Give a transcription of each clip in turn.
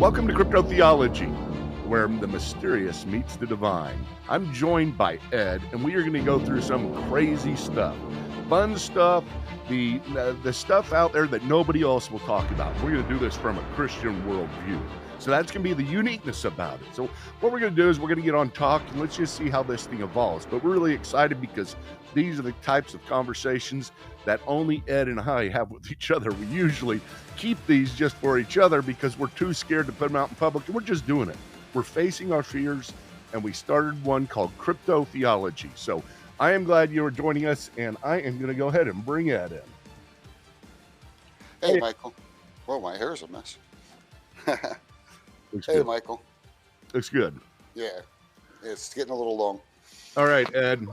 Welcome to Crypto-Theology, where the mysterious meets the divine. I'm joined by Ed, and we are going to go through some crazy stuff, fun stuff, the stuff out there that nobody else will talk about. We're going to do this from a Christian worldview. So that's going to be the uniqueness about it. So what we're going to do is we're going to get on talk, and let's just see how this thing evolves. But we're really excited because these are the types of conversations that only Ed and I have with each other. We usually keep these just for each other because we're too scared to put them out in public, and we're just doing it. We're facing our fears, and we started one called Crypto-Theology. So I am glad you are joining us, and I am going to go ahead and bring Ed in. Hey, Michael. Well, my hair's a mess. Looks Hey, good. Michael. Looks good. Yeah, it's getting a little long. All right, Ed.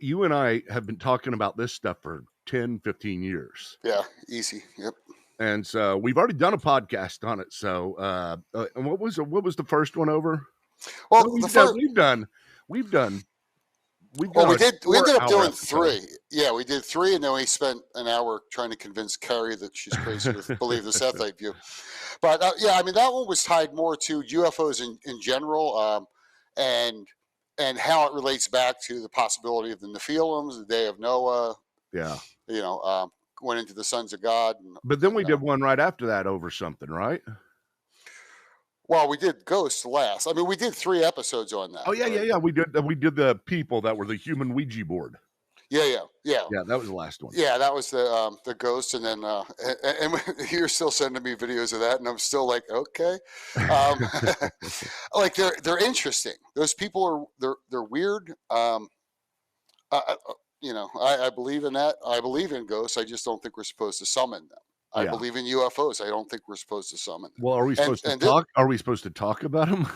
You and I have been talking about this stuff for 10, 15 years. Yeah, easy. Yep. And so we've already done a podcast on it. So, and what was the first one over? Well, No, we've done. We ended up doing three. Yeah, we did three, and then we spent an hour trying to convince Carrie that she's crazy to believe the Sethite view. But yeah, I mean, that one was tied more to UFOs in general, and how it relates back to the possibility of the Nephilims, the day of Noah. Yeah. Went into the sons of God. But then we did one right after that over something, right? Well, we did Ghosts last. I mean, we did 3 episodes on that. Oh yeah, right? Yeah. We did the people that were the human Ouija board. Yeah. Yeah, that was the last one. Yeah, that was the Ghost, and then and you're still sending me videos of that, and I'm still like, okay, like they're interesting. Those people they're weird. I believe in that. I believe in ghosts. I just don't think we're supposed to summon them. I believe in UFOs. I don't think we're supposed to summon them. Well, are we supposed to talk? Are we supposed to talk about them?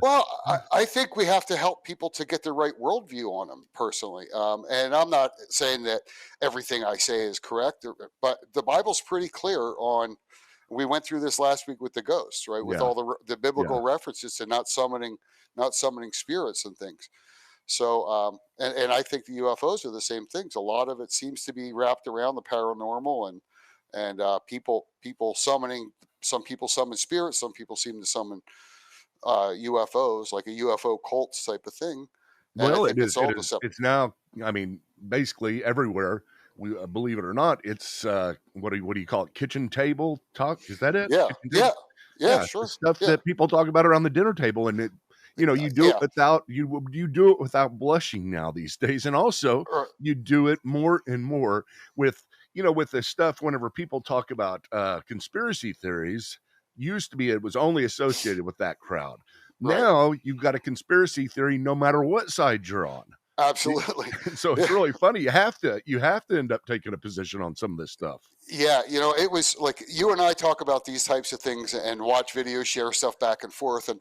Well, I think we have to help people to get the right worldview on them personally. And I'm not saying that everything I say is correct, but the Bible's pretty clear on. We went through this last week with the ghosts, right? With all the biblical references to not summoning spirits and things. So, and I think the UFOs are the same things. A lot of it seems to be wrapped around the paranormal and people summoning. Some people summon spirits. Some people seem to summon UFOs, like a UFO cult type of thing. And well, it's now. I mean, basically everywhere. We believe it or not, it's what do you call it? Kitchen table talk? Is that it? Yeah, sure. Stuff that people talk about around the dinner table, and it. You do it without you do it without blushing now these days, and also you do it more and more with this stuff. Whenever people talk about conspiracy theories, used to be it was only associated with that crowd. Right. Now you've got a conspiracy theory, no matter what side you're on. Absolutely. So it's really funny. You have to end up taking a position on some of this stuff. Yeah, it was like you and I talk about these types of things and watch videos, share stuff back and forth, and.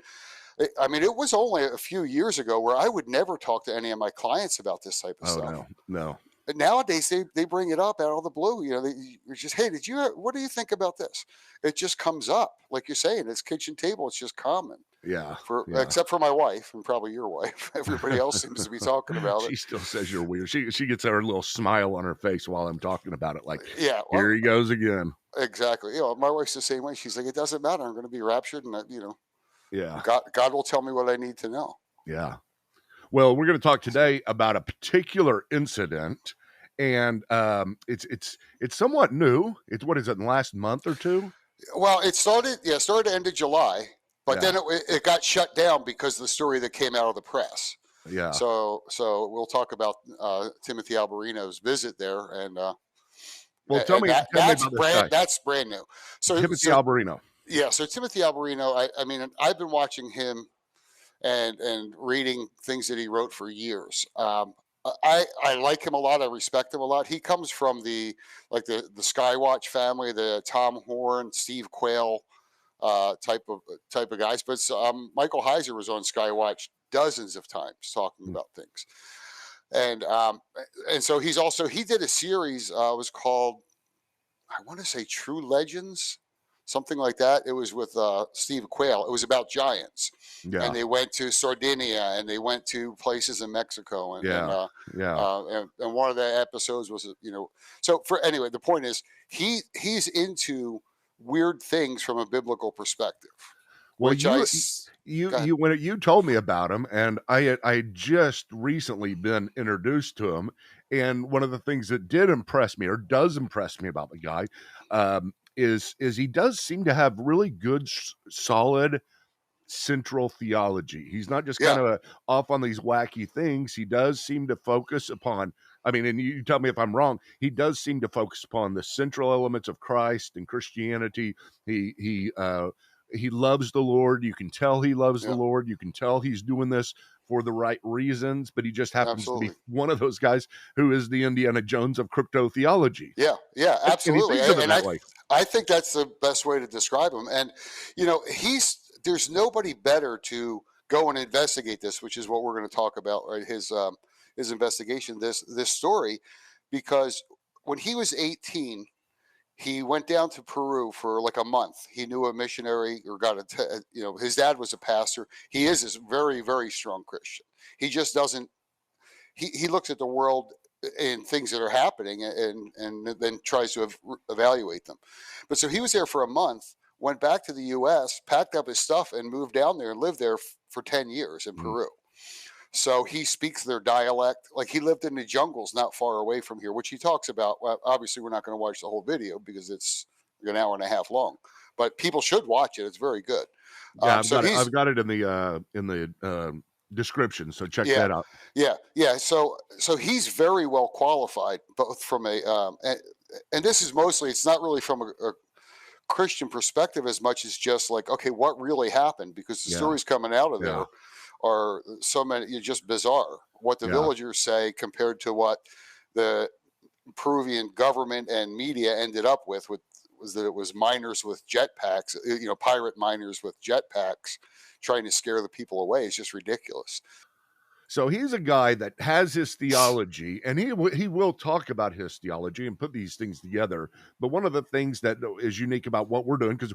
I mean, it was only a few years ago where I would never talk to any of my clients about this type of stuff. No. But nowadays they bring it up out of the blue. You're just, hey, what do you think about this? It just comes up, like you're saying. It's kitchen table. It's just common. Yeah. Except for my wife and probably your wife. Everybody else seems to be talking about it. She still says you're weird. She gets her little smile on her face while I'm talking about it. Like, here he goes again. Exactly. My wife's the same way. She's like, it doesn't matter. I'm going to be raptured, and Yeah. God will tell me what I need to know. Yeah. Well, we're going to talk today about a particular incident, and it's somewhat new. It's what is it, in the last month or two? Well, it started end of July, but then it got shut down because of the story that came out of the press. Yeah. So we'll talk about Timothy Alberino's visit there, and tell me about this guy. That's brand new. So Timothy Alberino. Yeah, so Timothy Alberino, I mean, I've been watching him and reading things that he wrote for years. I like him a lot. I respect him a lot. He comes from the Skywatch family, the Tom Horn, Steve Quayle type of guys. But Michael Heiser was on Skywatch dozens of times talking about things, and so he did a series. It was called, I want to say, True Legends. Something like that. It was with Steve Quayle. It was about giants, and they went to Sardinia, and they went to places in Mexico, and one of the episodes was, So anyway, the point is he's into weird things from a biblical perspective, Well, which go ahead. you when you told me about him, and I had just recently been introduced to him, and one of the things that did impress me or does impress me about the guy, is he does seem to have really good, solid central theology. He's not just Yeah, kind of off on these wacky things. He does seem to focus upon, I mean, and you tell me if I'm wrong, he does seem to focus upon the central elements of Christ and Christianity. He loves the Lord. You can tell he loves the yeah, Lord. You can tell he's doing this for the right reasons, but he just happens to be absolutely. one of those guys who is the Indiana Jones of crypto theology. Yeah, yeah, And he absolutely. thinks of it And that way. I think that's the best way to describe him. And there's nobody better to go and investigate this, which is what we're going to talk about, right? His investigation, this story, because when he was 18, he went down to Peru for like a month. He knew a missionary or his dad was a pastor. He is this very, very strong Christian. He just doesn't, he looks at the world and things that are happening and then tries to evaluate them. But so he was there for a month, went back to the U.S., packed up his stuff, and moved down there and lived there for 10 years in Mm. Peru. So he speaks their dialect. Like he lived in the jungles not far away from here, which he talks about. Well, obviously, we're not going to watch the whole video because it's an hour and a half long, but people should watch it. It's very good. Yeah, So he's I've got it in the description. So check Yeah, that out. yeah. So he's very well qualified, both from and this is mostly, it's not really from a Christian perspective as much as just like, okay, what really happened? Because the Yeah, stories coming out of yeah, there are so many, just bizarre. What the yeah. villagers say compared to what the Peruvian government and media ended up with was that it was miners with jetpacks, pirate miners with jetpacks trying to scare the people away. It's just ridiculous. So he's a guy that has his theology, and he will talk about his theology and put these things together. But one of the things that is unique about what we're doing, because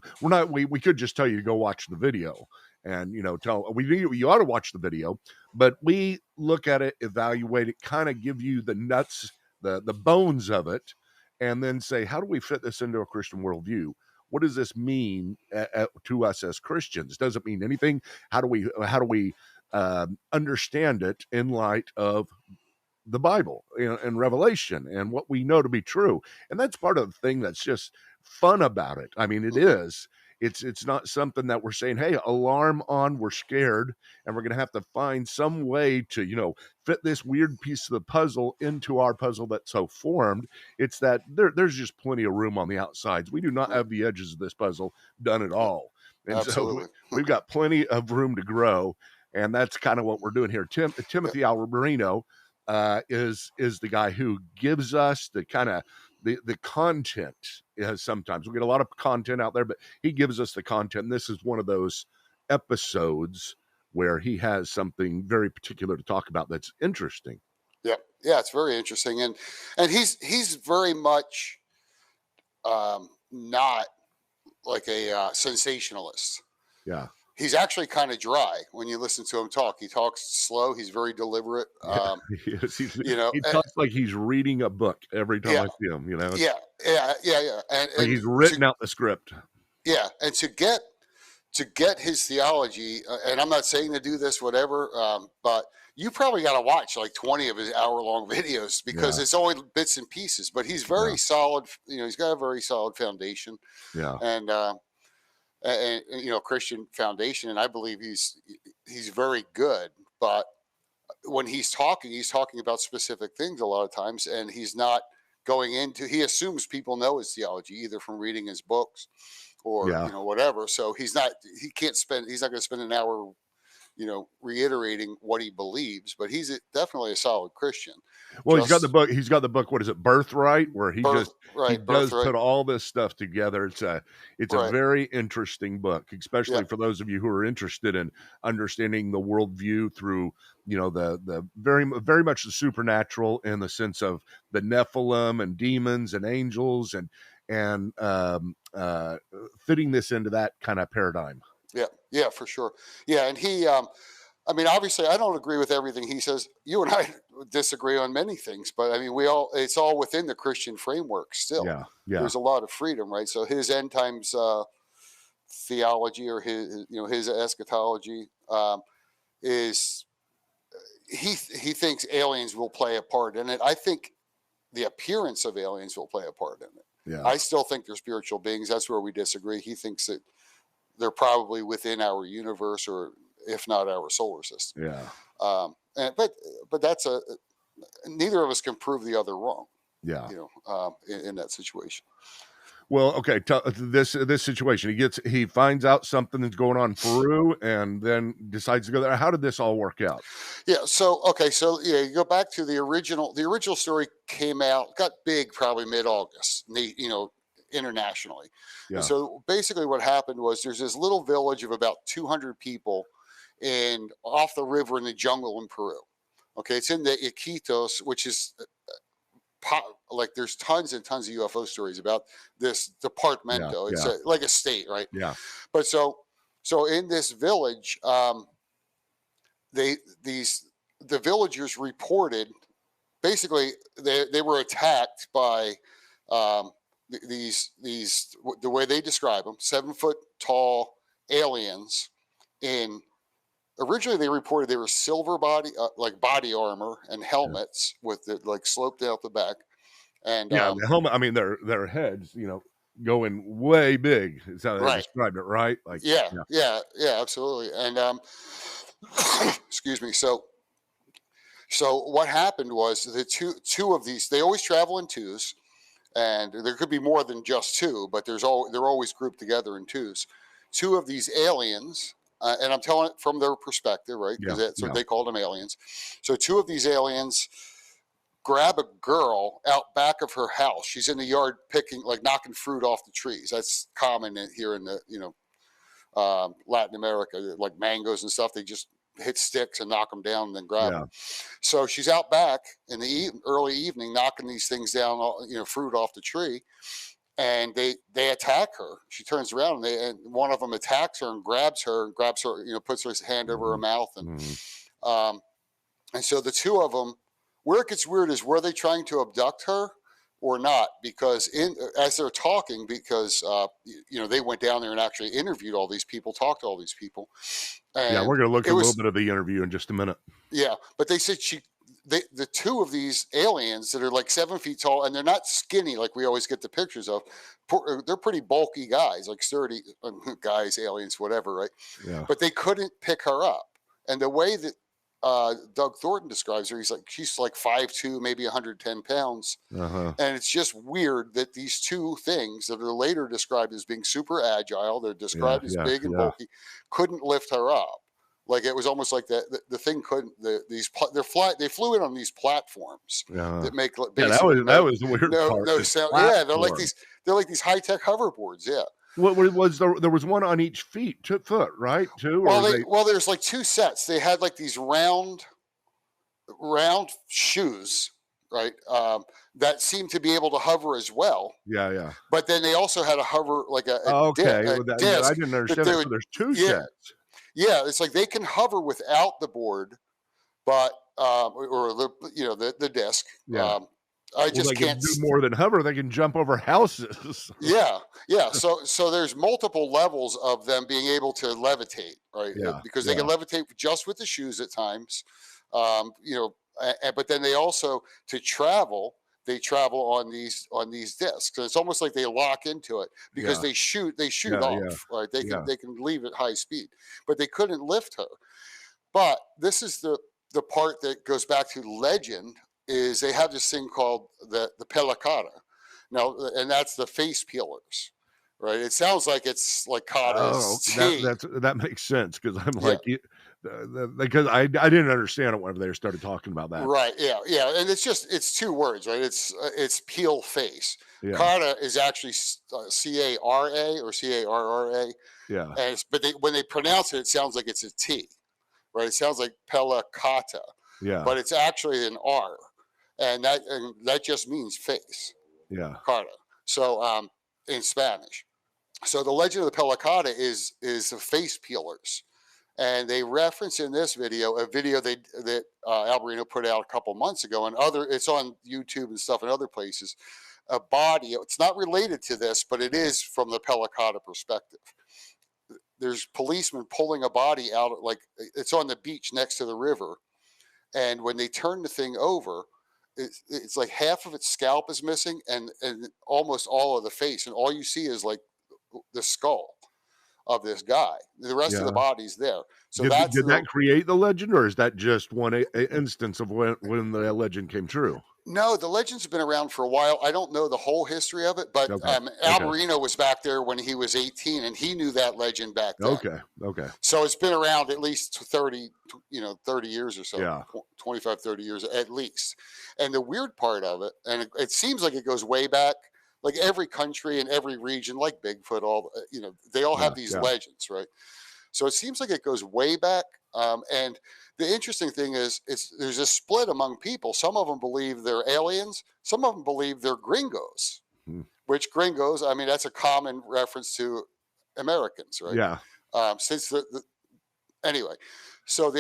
we could just tell you to go watch the video, and tell you ought to watch the video, but we look at it, evaluate it, kind of give you the nuts, the bones of it, and then say, how do we fit this into a Christian worldview? What does this mean to us as Christians? Does it mean anything? How do we understand it in light of the Bible and Revelation and what we know to be true? And that's part of the thing that's just fun about it. I mean, it Hmm. is. It's not something that we're saying, hey, alarm on, we're scared, and we're going to have to find some way to, fit this weird piece of the puzzle into our puzzle that's so formed. It's that there's just plenty of room on the outsides. We do not Right. have the edges of this puzzle done at Yeah, all. And so absolutely. we've got plenty of room to grow. And that's kind of what we're doing here. Yeah, Timothy Alberino is the guy who gives us the kind of the content. Sometimes we get a lot of content out there, but he gives us the content. And this is one of those episodes where he has something very particular to talk about that's interesting. yeah, yeah. It's very interesting, and he's very much not like a sensationalist. Yeah. He's actually kind of dry when you listen to him talk. He talks slow. He's very deliberate. Yeah. He's, You know, he eh, talks like he's reading a book every time yeah, I see him. It's yeah, yeah. like And he's to written out the script. Yeah, and to get his theology, and I'm not saying to do this, whatever, but you probably got to watch like 20 of his hour-long videos because Yeah. it's only bits and pieces. But he's Yeah. very solid. He's got a very solid foundation, Yeah. and Christian foundation, and I believe he's very good. But when he's talking about specific things a lot of times, and he's not going into. He assumes people know his theology either from reading his books or Yeah. whatever. So he's not going to spend an hour reiterating what he believes, but definitely a solid Christian. Well, Just he's got the book, what is it, Birthright, where he does birthright, put all this stuff together. It's a right, very interesting book, yeah, especially for those of you who are interested in understanding the worldview through, the very, very much the supernatural in the sense of the Nephilim and demons and angels and fitting this into that kind of paradigm. yeah, yeah, for sure, yeah, and he I mean, obviously, I don't agree with everything he says. You and I disagree on many things, but I mean, it's all within the Christian framework still. Yeah, yeah, There's a lot of freedom, right? So his end times theology, or his eschatology, is he thinks aliens will play a part in it. I think the appearance of aliens will play a part in it. yeah, I still think they're spiritual beings. That's where we disagree. He thinks that they're probably within our universe, or if not our solar system. yeah, But that's neither of us can prove the other wrong. yeah. In that situation. Well, okay. This situation, he finds out something that's going on in Peru, and then decides to go there. How did this all work out? Yeah. So you go back to the original. The original story came out, got big probably mid-August. Internationally. Yeah. And so basically, what happened was there's this little village of about 200 people, off the river in the jungle in Peru. Okay, it's in the Iquitos, which is like there's tons and tons of UFO stories about this departmento. It's like a state, right? Yeah. But so in this village, the villagers reported basically they were attacked by these the way they describe them, 7-foot tall aliens. Originally they reported they were silver body armor and helmets with the sloped out the back. And the helmet, I mean their heads, going way big is how they described it, right? Like yeah, absolutely. And excuse me. So what happened was the two of these, they always travel in twos, and there could be more than just two, but they're always grouped together in twos. Two of these aliens, and I'm telling it from their perspective, right? Because that's what they called them, aliens. So two of these aliens grab a girl out back of her house. She's in the yard knocking fruit off the trees. That's common here in the Latin America, like mangoes and stuff. They just hit sticks and knock them down and then grab them. So she's out back in the early evening knocking these things down, fruit off the tree. And they attack her. She turns around, and one of them attacks her and grabs her, puts her hand over her mouth. And so the two of them, where it gets weird is, were they trying to abduct her or not? Because as they're talking, because they went down there and actually interviewed all these people, talked to all these people. And we're going to look at a little bit of the interview in just a minute. Yeah, but they said the two of these aliens that are like 7 feet tall, and they're not skinny like we always get the pictures of. They're pretty bulky guys, like sturdy guys, aliens, whatever, right? Yeah. But they couldn't pick her up. And the way that Doug Thornton describes her, she's like 5'2", maybe 110 pounds. And it's just weird that these two things that are later described as being super agile, they're described as big and bulky, couldn't lift her up. Like it was almost like the thing couldn't. They flew in on these platforms that make that was the weird part. No sound. Yeah, they're like these high tech hoverboards. Yeah. What was there was one on each foot, right? Too. Well, there's like two sets. They had like these round shoes, right? That seemed to be able to hover as well. Yeah. But then they also had a hover like a disc. I didn't understand that. So there's two sets. Yeah, it's like they can hover without the board, but or the disc. Yeah. I just can't do more than hover. They can jump over houses. Yeah. So there's multiple levels of them being able to levitate, right? Because they can levitate just with the shoes at times, but then they also they travel on these discs. So it's almost like they lock into it because they shoot off, right? They can leave at high speed, but they couldn't lift her. But this is the part that goes back to legend. Is they have this thing called the pelacata. Now, and that's the face peelers, right? It sounds like it's like kata's that makes sense, because I'm like, because I didn't understand it whenever they started talking about that. Right, yeah. And it's two words, right? It's peel face. Yeah. Kata is actually C-A-R-A or C-A-R-R-A. Yeah. But when they pronounce it, it sounds like it's a T, right? It sounds like pelacata. Yeah. But it's actually an R. And that just means face. Yeah. Kata. So in Spanish. So the legend of the pelacata is the face peelers. And they reference in this video a video that Alberino put out a couple months ago, and it's on YouTube and stuff and other places. A body. It's not related to this, but it is from the Pelicata perspective. There's policemen pulling a body out, like it's on the beach next to the river, and when they turn the thing over, it's like half of its scalp is missing, and almost all of the face, and all you see is like the skull of this guy. The rest of the Yeah. body's there. So Did that create the legend, or is that just one instance of when the legend came true? No, the legend's been around for a while. I don't know the whole history of it, but Okay. Okay. Alberino was back there when he was 18, and he knew that legend back then. Okay. Okay. So it's been around at least 30 years or so. Yeah. 25, 30 years at least. And the weird part of it, and it seems like it goes way back, like every country and every region, like Bigfoot, they all have these legends, right? So it seems like it goes way back. And the interesting thing is, there's a split among people. Some of them believe they're aliens. Some of them believe they're gringos. Hmm. Which gringos? I mean, that's a common reference to Americans, right? Yeah. Since anyway, so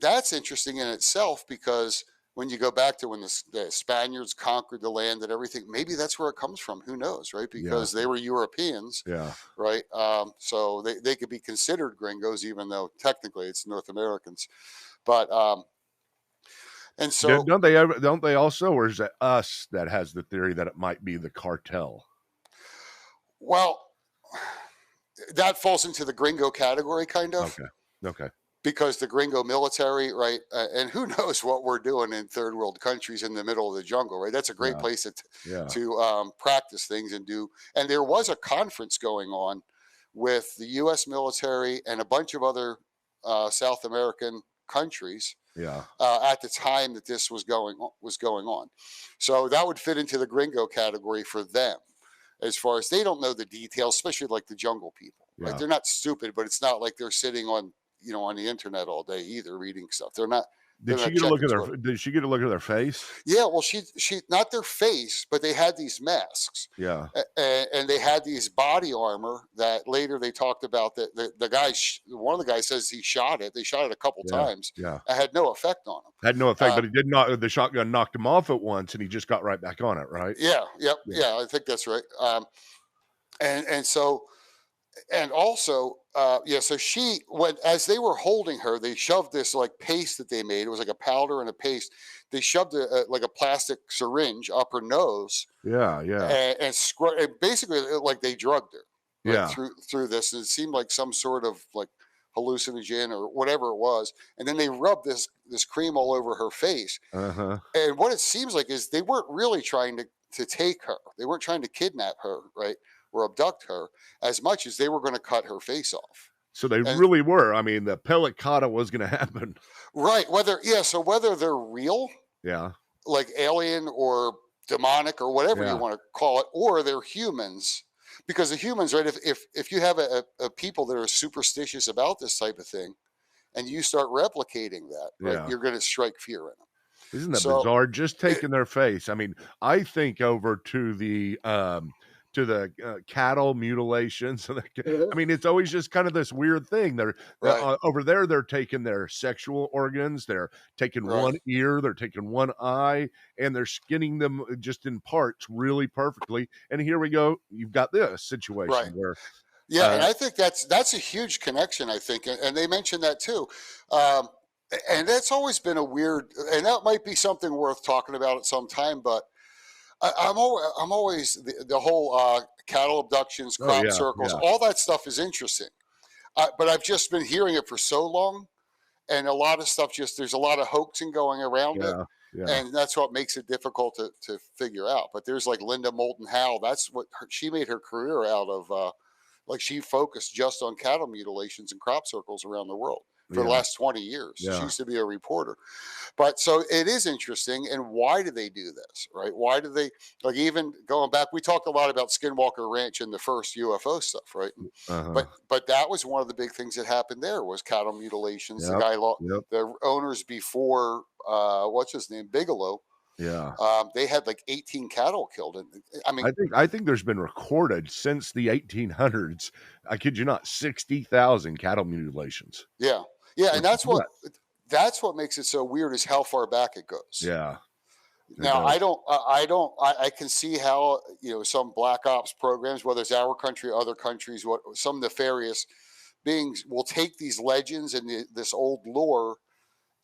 that's interesting in itself, because when you go back to when the Spaniards conquered the land and everything, maybe that's where it comes from. Who knows, right? Because they were Europeans, right? So they could be considered gringos, even though technically it's North Americans. But and so don't they also, or is it us that has the theory that it might be the cartel? Well, that falls into the gringo category, kind of. Okay. Because the gringo military, right? And who knows what we're doing in third world countries in the middle of the jungle, right? That's a great place to practice things and do. And there was a conference going on with the U.S. military and a bunch of other South American countries at the time that this was going on. So that would fit into the gringo category for them, as far as they don't know the details, especially like the jungle people. Right? They're not stupid, but it's not like they're sitting on the internet all day either, reading stuff. They're not. Did she get a look at their face? Yeah, well, she not their face, but they had these masks. Yeah, and they had these body armor that later they talked about that the guy, one of the guys says he shot it. They shot it a couple times. Yeah, it had no effect on him. Had no effect, but it did not. The shotgun knocked him off at once, and he just got right back on it. Right? Yeah. Yep. Yeah, I think that's right. And so. And also, so she as they were holding her, they shoved this like paste that they made. It was like a powder and a paste. They shoved like a plastic syringe up her nose. Yeah. And basically, like they drugged her. Through this, and it seemed like some sort of like hallucinogen or whatever it was. And then they rubbed this cream all over her face. And what it seems like is they weren't really trying to take her. They weren't trying to kidnap her, right? Or abduct her, as much as they were going to cut her face off. So they really were. I mean, the Pelicata was going to happen. Right. So whether they're real, like alien or demonic or whatever you want to call it, or they're humans, because the humans, right? If you have a people that are superstitious about this type of thing, and you start replicating that, right, you're going to strike fear in them. Isn't that bizarre? Just taking their face. I mean, I think over to the cattle mutilations. I mean, it's always just kind of this weird thing. They're over there. They're taking their sexual organs. They're taking one ear. They're taking one eye, and they're skinning them just in parts really perfectly. And here we go. You've got this situation where. Yeah, and I think that's a huge connection. I think, and they mentioned that too. And that's always been a weird, and that might be something worth talking about at some time, but. I'm always the whole cattle abductions, crop circles, all that stuff is interesting. But I've just been hearing it for so long, and a lot of stuff there's a lot of hoaxing going around it, and that's what makes it difficult to figure out. But there's like Linda Moulton Howe. That's what she made her career out of. Like she focused just on cattle mutilations and crop circles around the world for the last 20 years. She used to be a reporter. But so it is interesting. And why do they do this, right? Why do they, like even going back, we talked a lot about Skinwalker Ranch and the first UFO stuff, right? But that was one of the big things that happened there was cattle mutilations. The guy, the owners before, what's his name, Bigelow, Yeah. They had like 18 cattle killed. And I mean, I think there's been recorded since the 1800s, I kid you not, 60,000 cattle mutilations, yeah, yeah, and which is nuts. that's what makes it so weird is how far back it goes. Yeah, it Now, does. I can see how, some black ops programs, whether it's our country, other countries, what some nefarious beings will take these legends and this old lore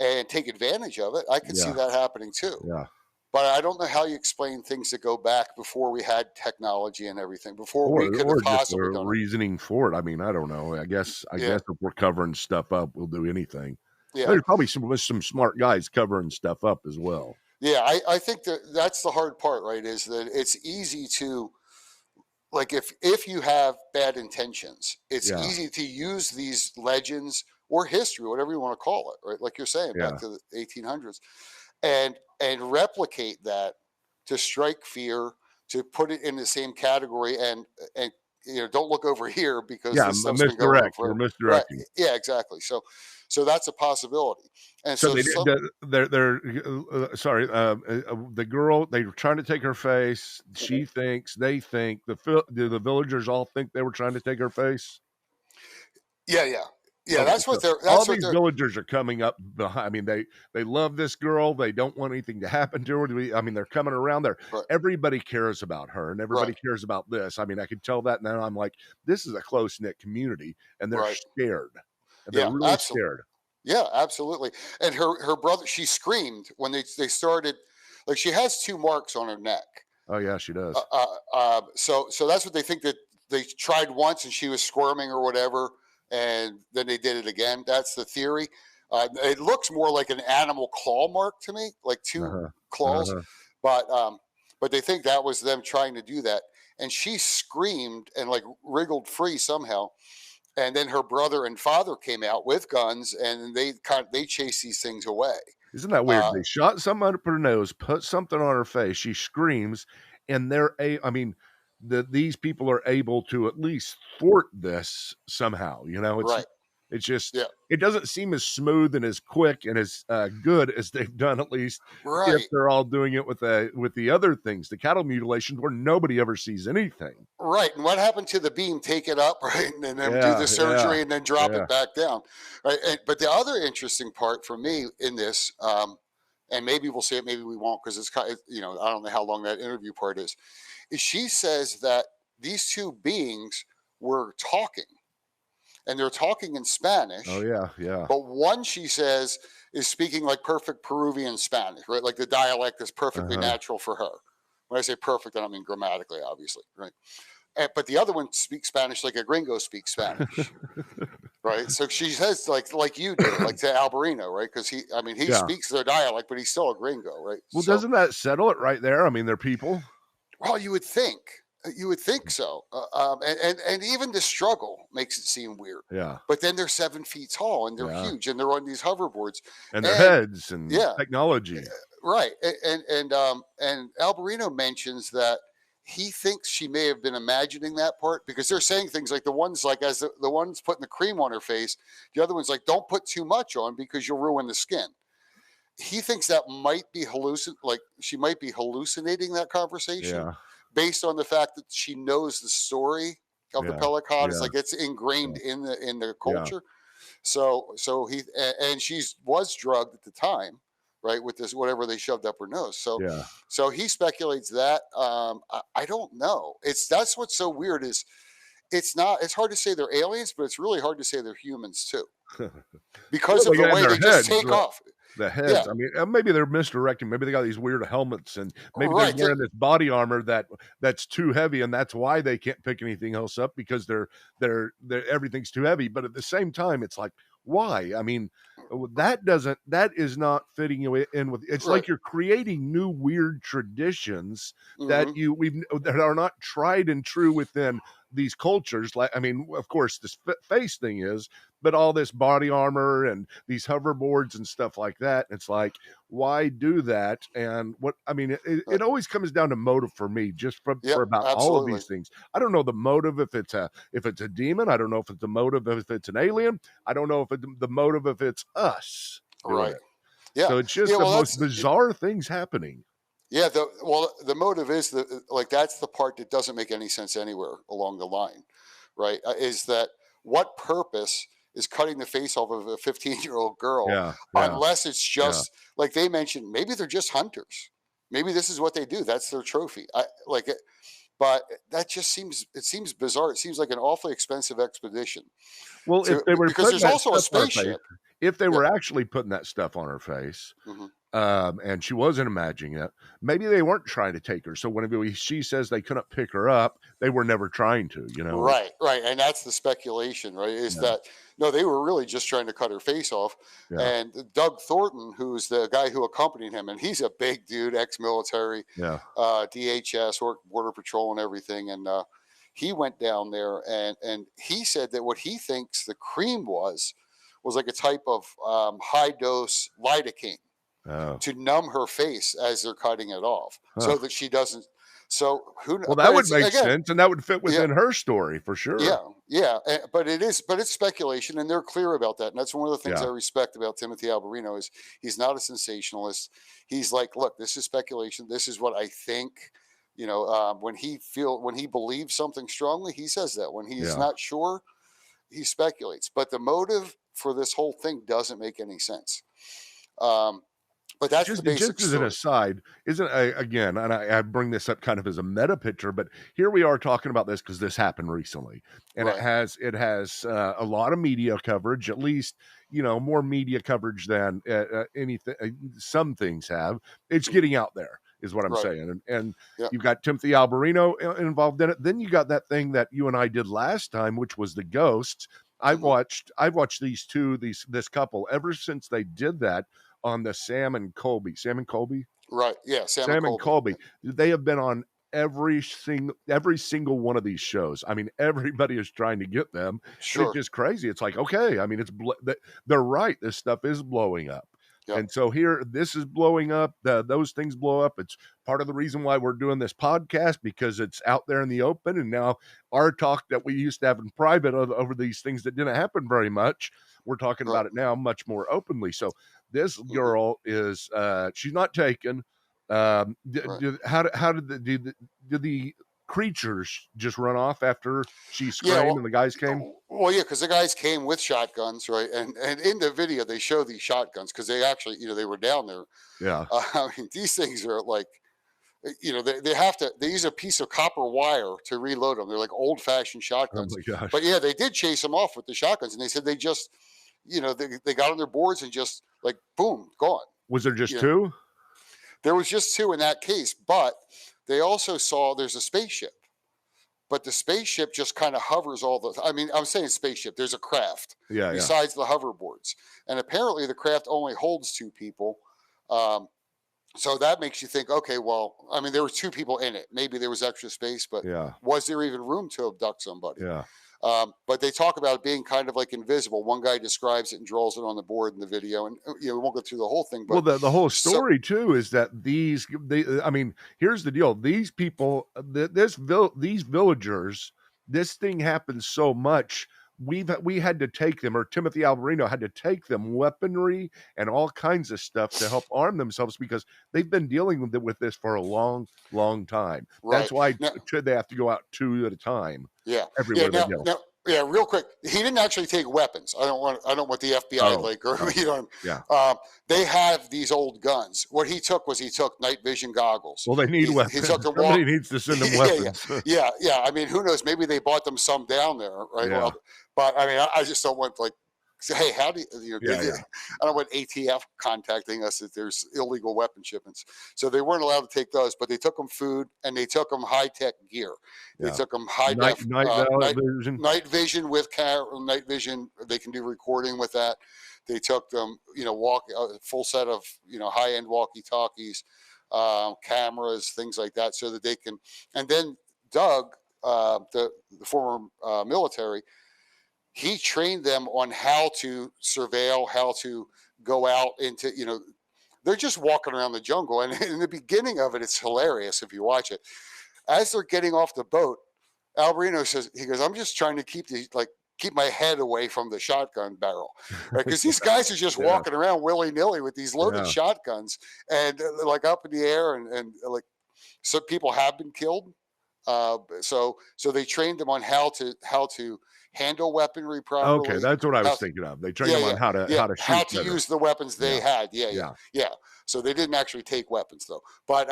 and take advantage of it. I could see Yeah, that happening too. yeah. But I don't know how you explain things that go back before we had technology and everything, before we could have Or just a possibly done it. reasoning for it. I mean, I don't know. I guess Yeah, if we're covering stuff up, we'll do anything. yeah, There's probably some smart guys covering stuff up as well. yeah. I think that's the hard part, right? Is that it's easy to, like, if you have bad intentions, it's Yeah, easy to use these legends or history, whatever you want to call it, right? Like you're saying, back yeah. to the 1800s, and replicate that to strike fear, to put it in the same category, and don't look over here because Yeah, this stuff's been going on misdirect. We're forever. Right? misdirecting. Yeah, exactly. So that's a possibility. And So so they did. some, They're sorry. The girl, they were trying to take her face. She thinks, they think, the villagers all think they were trying to take her face. yeah, yeah, yeah. Okay, That's so what they're. all That's what these they're. villagers are coming up behind. I mean, they love this girl. They don't want anything to happen to her. I mean, they're coming around there. Right, Everybody cares about her, and right, everybody cares about this. I mean, I could tell that now. I'm like, this is a close knit community, and they're right. scared. And they're Yeah, really absolutely. scared. Yeah, absolutely. And her brother, she screamed when they started. Like, she has two marks on her neck. Oh yeah, she does. So that's what they think, that they tried once and she was squirming or whatever, and then they did it again. That's the theory. It looks more like an animal claw mark to me, like Uh two huh. Uh claws, huh. but they think that was them trying to do that. And she screamed and like wriggled free somehow. And then her brother and father came out with guns, and they chased these things away. Isn't that weird? Uh, They shot something up her nose, put something on her face. She screams, and I mean, these people are able to at least thwart this somehow. right. It's just Yeah. it doesn't seem as smooth and as quick and as good as they've done. At least if Right. they're all doing it with the other things, the cattle mutilations, where nobody ever sees anything. Right. And what happened to the beam? Take it up, right, and then do Yeah, the yeah, surgery and then drop yeah. it back down. Right. But the other interesting part for me in this, and maybe we'll see it, maybe we won't, because it's kind of, I don't know how long that interview part is she says that these two beings were talking, and they're talking in Oh Spanish, yeah, yeah. but one, she says, is speaking like perfect Peruvian Spanish, right? Like the dialect is Uh perfectly huh. natural for her. When I say perfect, I don't mean grammatically, obviously, right? But the other one speaks Spanish like a gringo speaks Spanish, right? So she says, like you do, like to Alberino, right? Because he Yeah. speaks their dialect, but he's still a gringo, right? Well, So, doesn't that settle it right there? I mean, they're people. well, you would think so, and even the struggle makes it seem weird. Yeah, But then they're 7 feet tall and they're yeah. huge and they're on these hoverboards, And their and heads and yeah, technology. right. And Alberino mentions that he thinks she may have been imagining that part, because they're saying things like, the ones like, as the one's putting the cream on her face, the other one's like, don't put too much on because you'll ruin the skin. He thinks that might be like she might be hallucinating that conversation, Yeah, based on the fact that she knows the story of the yeah, Pelican. It's yeah, like it's ingrained yeah, in the yeah, culture. So he, and she was drugged at the time, right, with this whatever they shoved up her nose. So yeah. so he speculates that. I don't know. That's what's so weird is it's hard to say they're aliens, but it's really hard to say they're humans too, Well, because of they the got in way their they just heads, take off. the Yeah, heads. I mean, maybe they're misdirecting. Maybe they got these weird helmets, and maybe they're right. wearing this body armor that's too heavy, and that's why they can't pick anything else up, because they're everything's too heavy. But at the same time, it's like, why? I mean, that is not fitting you in with. It's Right. like you're creating new weird traditions Hmm. that are not tried and true within these cultures. Like, I mean, of course, this face thing is, but all this body armor and these hoverboards and stuff like that. It's like, why do that? And what, I mean, it Right. always comes down to motive for me, just Yep. for about all of Absolutely. these things. I don't know the motive, if it's a demon. I don't know if it's the motive, if it's an alien. I don't know if it's the motive, if it's us doing Right. it. Yeah. So it's just Yeah. the Well, most bizarre things happening. Yeah, the motive is like that's the part that doesn't make any sense anywhere along the line, right? Is that what purpose is cutting the face off of a 15-year-old girl Yeah, yeah, unless it's yeah. just like they mentioned, maybe they're just hunters. Maybe this is what they do. That's their trophy. But that just seems bizarre. It seems like an awfully expensive expedition Well, if to they were because putting there's that also a stuff on her face, spaceship. if they Yeah. were actually putting that stuff on her face, Hmm. and she wasn't imagining it, maybe they weren't trying to take her. So whenever she says they couldn't pick her up, they were never trying to, you know? Right, right, and that's the speculation, right? Is Yeah, that no, they were really just trying to cut her face off. yeah, And Doug Thornton, who's the guy who accompanied him, and he's a big dude, ex-military, yeah. DHS, or Border Patrol, and everything. And he went down there, and he said that what he thinks the cream was like a type of high dose lidocaine Oh, to numb her face as they're cutting it off, huh. so that she doesn't. So who? Well, that But would it's make again, sense, and that would fit yeah. within her story for Yeah, sure. yeah, but it's speculation, and they're clear about that. And that's one of the things I Yeah, respect about Timothy Alberino is he's not a sensationalist. He's like, look, this is speculation. This is what I think. When he believes something strongly, he says that. When he's yeah. not sure, he speculates. But the motive for this whole thing doesn't make any sense. Um, but that's the Just basic as an story. aside, isn't again, and I bring this up kind of as a meta picture, but here we are talking about this because this happened recently, and Right. it has a lot of media coverage, at least more media coverage than anything. Some things have. It's Mhm. getting out there, is what I'm Right. saying, and Yeah. you've got Timothy Alberino involved in it. Then you got that thing that you and I did last time, which was the ghosts. Hmm. I've watched this couple ever since they did that on the Sam and Colby, Right. Yeah. Sam and Sam and Colby. Colby. They have been on every single one of these shows. I mean, everybody is trying to get them, and it's Sure. just crazy. It's like, okay, I mean, they're right. This stuff is blowing up. Yeah. And so here, this is blowing up. Those things blow up. It's part of the reason why we're doing this podcast because it's out there in the open. And now our talk that we used to have in private over these things that didn't happen very much, we're talking Right. about it now much more openly. So this Hmm. girl is she's not taken. Right. How did the creatures just run off after she Yeah. screamed and the guys came? Well, yeah, because the guys came with shotguns, right? And in the video they show these shotguns because they actually, they were down there. Yeah. I mean, these things are like, they use a piece of copper wire to reload them. They're like old fashioned Oh shotguns. my But gosh. yeah, they did chase them off with the shotguns, and they said they just, they got on their boards and just like boom, gone. Was there just You know, two? there was just two in that case, but they also saw there's a spaceship. But the spaceship just kind of hovers I mean, I'm saying spaceship, there's a craft Yeah, yeah. besides the hoverboards. And apparently the craft only holds two people. Um, so that makes you think, okay, well, I mean, there were two people in it. Maybe there was extra space, but Yeah. was there even room to abduct somebody? Yeah. But they talk about it being kind of like invisible. One guy describes it and draws it on the board in the video. And, we won't go through the whole thing, Well, but the whole so, story too is that I mean, here's the deal. These people, these villagers, this thing happens so much. We had to take them, or Timothy Alberino had to take them weaponry and all kinds of stuff to help arm themselves because they've been dealing with this for a long, long time. That's right. why Now, they have to go out two at a time yeah, yeah. everywhere they go. Now, yeah. Real quick, he didn't actually take weapons. I don't want the FBI Oh, like or oh, you know. yeah. They have these old guns. What he took was he took night vision goggles. Well, they need He took weapons. them walk. Somebody needs to send them Yeah, yeah, weapons. yeah. I mean, who knows? Maybe they bought them some down there, right? Yeah. Well, but I mean, I just don't want like say, hey, how do Yeah, yeah. I don't want ATF contacting us if there's illegal weapon shipments. So they weren't allowed to take those, but they took them food and they took them high tech gear. They Yeah. took them high Night def night vision. night vision with night vision. They can do recording with that. They took them, walk a full set of high end walkie talkies, cameras, things like that, so that they can. And then Doug, the former military, he trained them on how to surveil, how to go out into, they're just walking around the jungle. And in the beginning of it, it's hilarious if you watch it. As they're getting off the boat, Alberino says, he goes, I'm just trying to keep these, like, keep my head away from the shotgun barrel, right? Because these guys are just walking around willy nilly with these loaded shotguns and like up in the air, and like some people have been killed. So they trained them on how to handle weaponry properly. Okay, that's what I was how, thinking of. They trained them on how to shoot better. use the weapons they had. Yeah. So they didn't actually take weapons though, but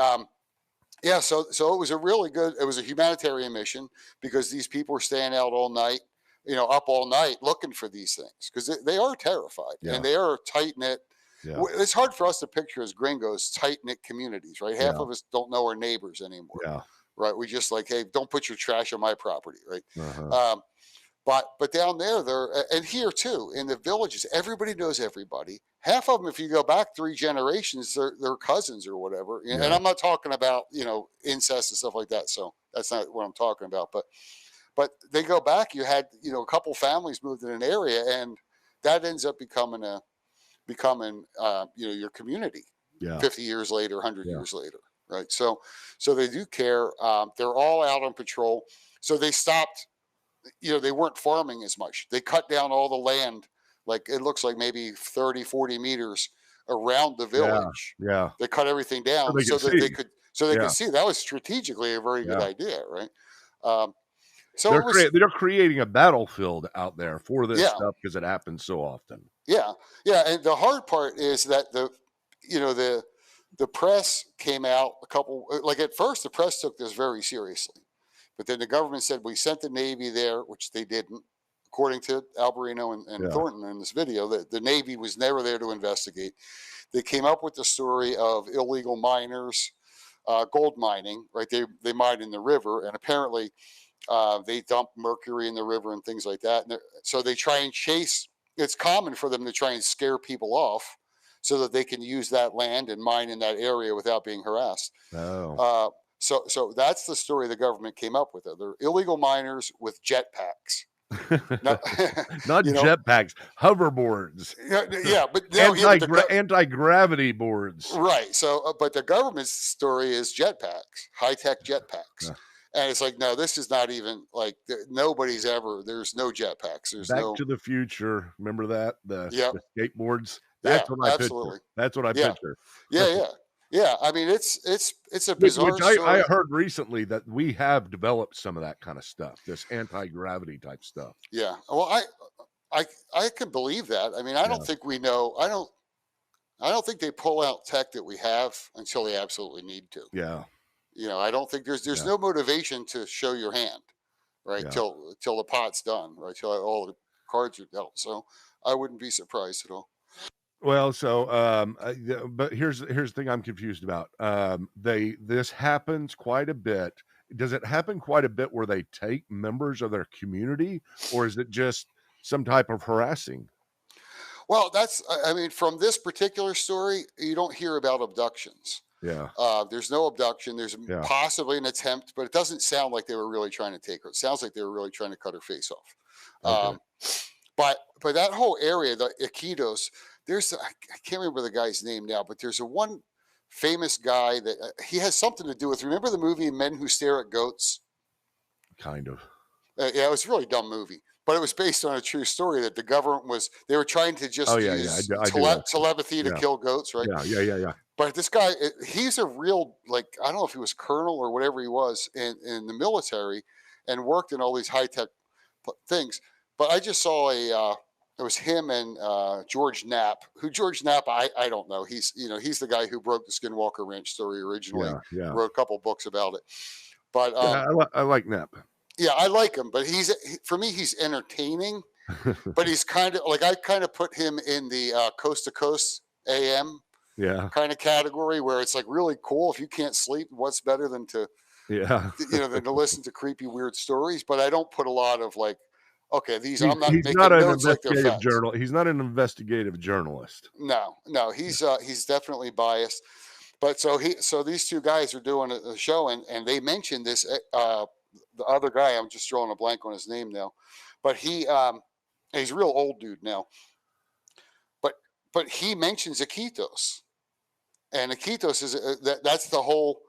yeah. So it was a humanitarian mission because these people were staying out all night, up all night looking for these things because they are terrified and they are tight knit. Yeah. It's hard for us to picture as gringos tight knit communities, right? Half of us don't know our neighbors anymore. Yeah. Right. We just like, hey, don't put your trash on my property. Right. Uh-huh. But down there, and here too, in the villages, everybody knows everybody. Half of them, if you go back 3 generations, they're cousins or whatever. Yeah. And I'm not talking about, incest and stuff like that. So that's not what I'm talking about. But they go back, you had, a couple families moved in an area, and that ends up becoming your community 50 years later, 100 years later. Right. So they do care. They're all out on patrol. So they stopped, they weren't farming as much. They cut down all the land. Like it looks like maybe 30, 40 meters around the village. Yeah. They cut everything down so that they could see. That was strategically a very good idea. Right. So they're creating a battlefield out there for this stuff because it happens so often. Yeah. Yeah. And the hard part is that the press came out at first the press took this very seriously, but then the government said we sent the Navy there, which they didn't, according to Alberino and Thornton in this video. That the Navy was never there to investigate. They came up with the story of illegal miners, gold mining, right? They mine in the river, and apparently they dump mercury in the river and things like that. And so they try and chase. It's common for them to try and scare people off, so that they can use that land and mine in that area without being harassed. Oh. So that's the story the government came up with. They're illegal miners with jetpacks. Not jetpacks, hoverboards. Yeah, but anti-gravity boards. Right. So, but the government's story is jetpacks, high-tech jetpacks. And it's like, no, this is not even like there's no jetpacks. There's Back to the Future. Remember that? The skateboards. That's what I picture. That's what I picture. Yeah. I mean, it's a bizarre story. I heard recently that we have developed some of that kind of stuff, this anti-gravity type stuff. Yeah. Well, I can believe that. I mean, I don't think we know. I don't think they pull out tech that we have until they absolutely need to. Yeah. I don't think there's no motivation to show your hand, right? Till the pot's done, right? Till all the cards are dealt. So I wouldn't be surprised at all. Well, so, but here's the thing I'm confused about. This happens quite a bit. Does it happen quite a bit where they take members of their community, or is it just some type of harassing? Well, from this particular story, you don't hear about abductions. Yeah. There's no abduction. There's possibly an attempt, but it doesn't sound like they were really trying to take her. It sounds like they were really trying to cut her face off. Okay. But that whole area, the Iquitos, I can't remember the guy's name now, but there's one famous guy that he has something to do with. Remember the movie Men Who Stare at Goats? Kind of. Yeah, it was a really dumb movie, but it was based on a true story that the government they were trying to just use telepathy to kill goats, right? Yeah. But this guy, he's a real, I don't know if he was colonel or whatever he was in the military and worked in all these high-tech things. But I just saw it was him and George Knapp. Who George Knapp, I don't know. He's the guy who broke the Skinwalker Ranch story originally. Yeah. Wrote a couple books about it. But I like Knapp. Yeah, I like him, but for me he's entertaining. But he's kind of I kind of put him in the Coast to Coast AM kind of category where it's really cool. If you can't sleep, what's better than to than to listen to creepy weird stories? But I don't put a lot of okay, I'm not making notes like they're facts. He's not an investigative journalist. No, he's definitely biased. But so these two guys are doing a show, and they mentioned this. The other guy, I'm just drawing a blank on his name now, but he's a real old dude now. But he mentions Iquitos, and Iquitos is that's the whole.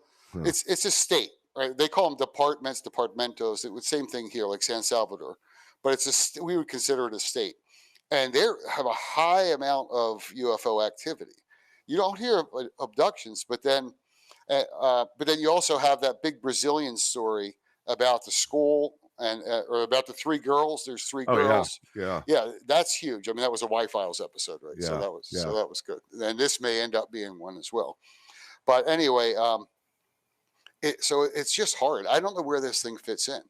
It's a state, right? They call them departments, departamentos. It was same thing here, like San Salvador. but we would consider it a state, and they have a high amount of UFO activity. You don't hear abductions, but then you also have that big Brazilian story about the school and or about the three girls. There's three Oh yeah, girls. yeah, Yeah, that's huge. I mean, that was a Y-Files episode, right? yeah, So that was good. And this may end up being one as well. But anyway, so it's just hard. I don't know where this thing fits in.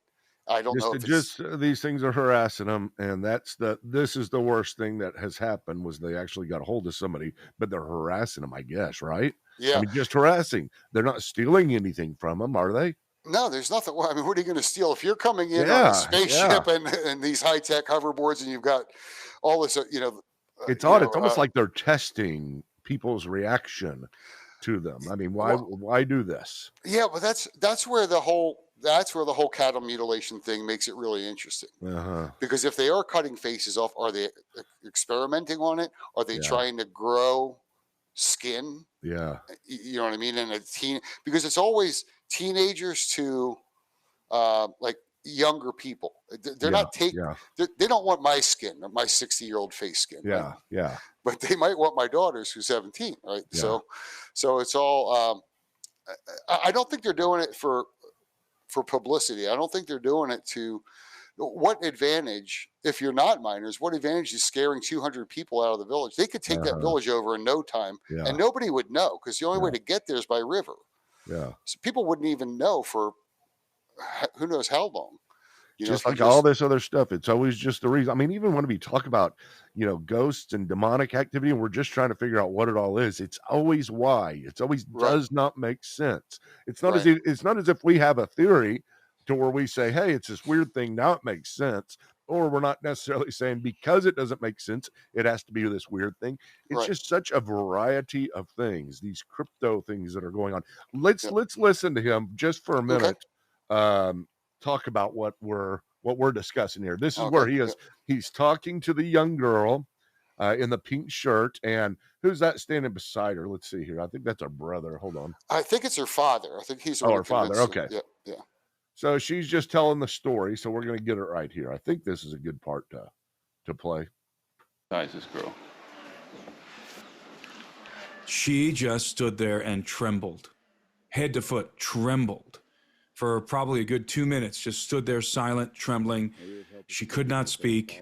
I don't know if it's these things are harassing them, and this is the worst thing that has happened was they actually got a hold of somebody, but they're harassing them, I guess, right? I yeah. mean, just harassing. They're not stealing anything from them, are they? No, there's nothing. Well, I mean, what are you going to steal if you're coming in on a Yeah, yeah. spaceship and these high tech hoverboards, and you've got all this, It's odd. It's almost like they're testing people's reaction to them. I mean, why do this? Yeah, but that's where the whole cattle mutilation thing makes it really interesting. Uh-huh. Because if they are cutting faces off, are they experimenting on it? Are they Yeah. trying to grow skin? Yeah. You know what I mean? And because it's always teenagers to like younger people. They're not taking. Yeah. They don't want my skin, my 60-year-old face skin. Yeah. Right? Yeah. But they might want my daughter's who's 17. Right. Yeah. So it's all. I don't think they're doing it for publicity. I don't think they're doing it to. What advantage, if you're not minors, what advantage is scaring 200 people out of the village? They could take that village over in no time, and nobody would know, because the only way to get there is by river. Yeah. So people wouldn't even know for who knows how long. Just like all this other stuff, it's always just the reason. I mean, even when we talk about, ghosts and demonic activity, and we're just trying to figure out what it all is, it's always why. It's always does not make sense. It's not as if we have a theory to where we say, hey, it's this weird thing, now it makes sense. Or we're not necessarily saying because it doesn't make sense, it has to be this weird thing. It's just such a variety of things, these crypto things that are going on. Let's listen to him just for a minute. Okay. Talk about what we're discussing here. This is where he is. He's talking to the young girl in the pink shirt, and who's that standing beside her? Let's see here. I think that's her brother. Hold on. I think it's her father. I think he's her father. Okay. Yeah. So she's just telling the story. So we're going to get it right here. I think this is a good part to play. This girl. She just stood there and trembled, head to foot, trembled. For probably a good 2 minutes, just stood there silent, trembling. She could not speak.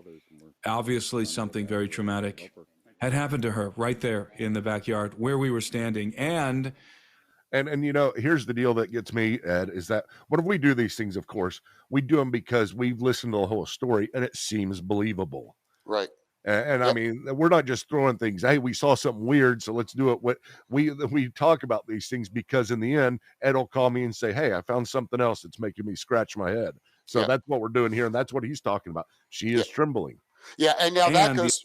Obviously, something very traumatic had happened to her right there in the backyard where we were standing. And here's the deal that gets me, Ed, is that when we do these things, of course, we do them because we've listened to the whole story and it seems believable. Right. And I mean, we're not just throwing things. Hey, we saw something weird, so let's do it. What we talk about these things because in the end, Ed will call me and say, "Hey, I found something else that's making me scratch my head." So that's what we're doing here, and that's what he's talking about. She is trembling. Yeah, and now that goes.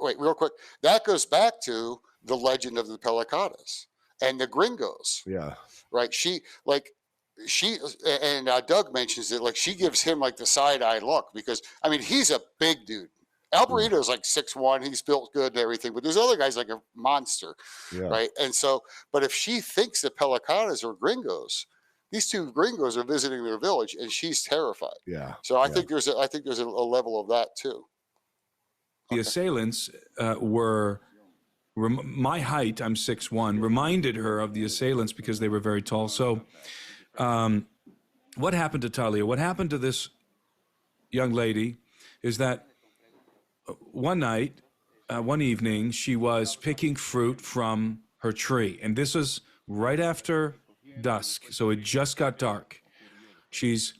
Wait, real quick. That goes back to the legend of the Pelicadas and the Gringos. Yeah. Right. She and Doug mentions it. Like she gives him like the side eye look because I mean he's a big dude. Alberino is like 6'1", he's built good and everything, but there's other guys like a monster, right? And so, but if she thinks that Pelicanas are gringos, these two gringos are visiting their village, and she's terrified. Yeah. So I think there's a level of that too. The assailants were my height. I'm 6'1", reminded her of the assailants because they were very tall. So, what happened to Talia? What happened to this young lady is that. One night, one evening, she was picking fruit from her tree. And this was right after dusk, so it just got dark. She's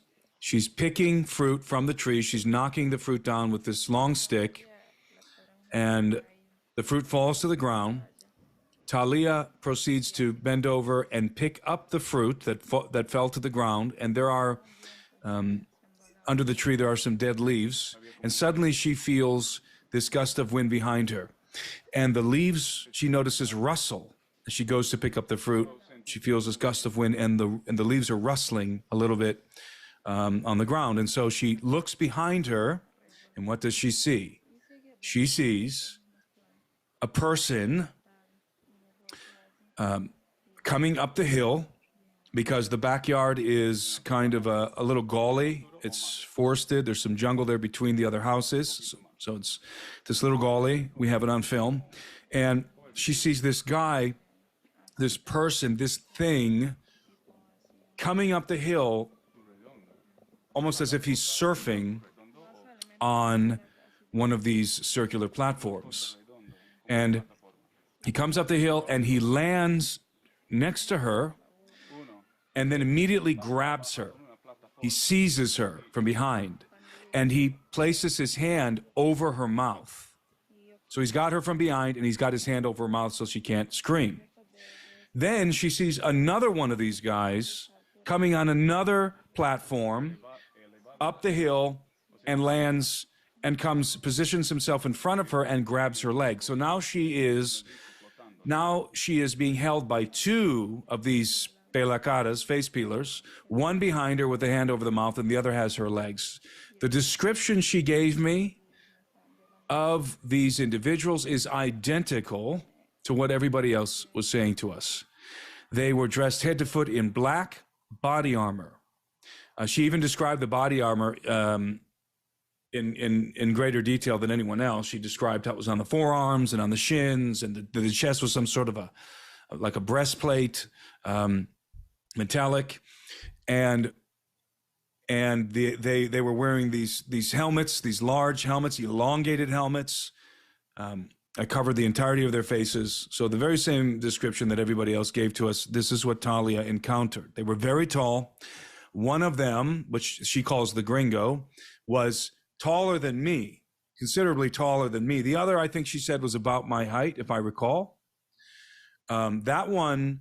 picking fruit from the tree. She's knocking the fruit down with this long stick. And the fruit falls to the ground. Talia proceeds to bend over and pick up the fruit that fell to the ground. And there are... under the tree, there are some dead leaves, and suddenly she feels this gust of wind behind her. And the leaves, she notices, rustle. As she goes to pick up the fruit, she feels this gust of wind, and the leaves are rustling a little bit on the ground. And so she looks behind her, and what does she see? She sees a person coming up the hill because the backyard is kind of a little gully. It's forested. There's some jungle there between the other houses. So it's this little gully. We have it on film. And she sees this guy, this person, this thing coming up the hill almost as if he's surfing on one of these circular platforms. And he comes up the hill and he lands next to her and then immediately grabs her. He seizes her from behind and he places his hand over her mouth. So he's got her from behind and he's got his hand over her mouth so she can't scream. Then she sees another one of these guys coming on another platform up the hill and lands and positions himself in front of her and grabs her leg. So now she is being held by two of these pelacaras, face peelers, one behind her with the hand over the mouth and the other has her legs. The description she gave me of these individuals is identical to what everybody else was saying to us. They were dressed head to foot in black body armor. She even described the body armor in greater detail than anyone else. She described how it was on the forearms and on the shins, and the chest was some sort of like a breastplate, metallic, and they were wearing these helmets, these large helmets, elongated helmets. I covered the entirety of their faces. So the very same description that everybody else gave to us, this is what Talia encountered. They were very tall. One of them, which she calls the gringo, was taller than me, considerably taller than me. The other, I think she said, was about my height, if I recall. That one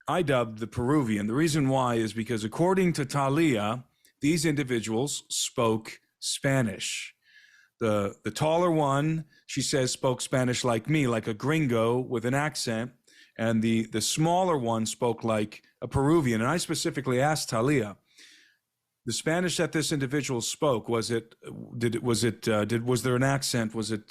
I dubbed the Peruvian. The reason why is because according to Talia, these individuals spoke Spanish. The taller one, she says, spoke Spanish like me, like a gringo with an accent. And the smaller one spoke like a Peruvian. And I specifically asked Talia, the Spanish that this individual spoke, was there an accent? Was it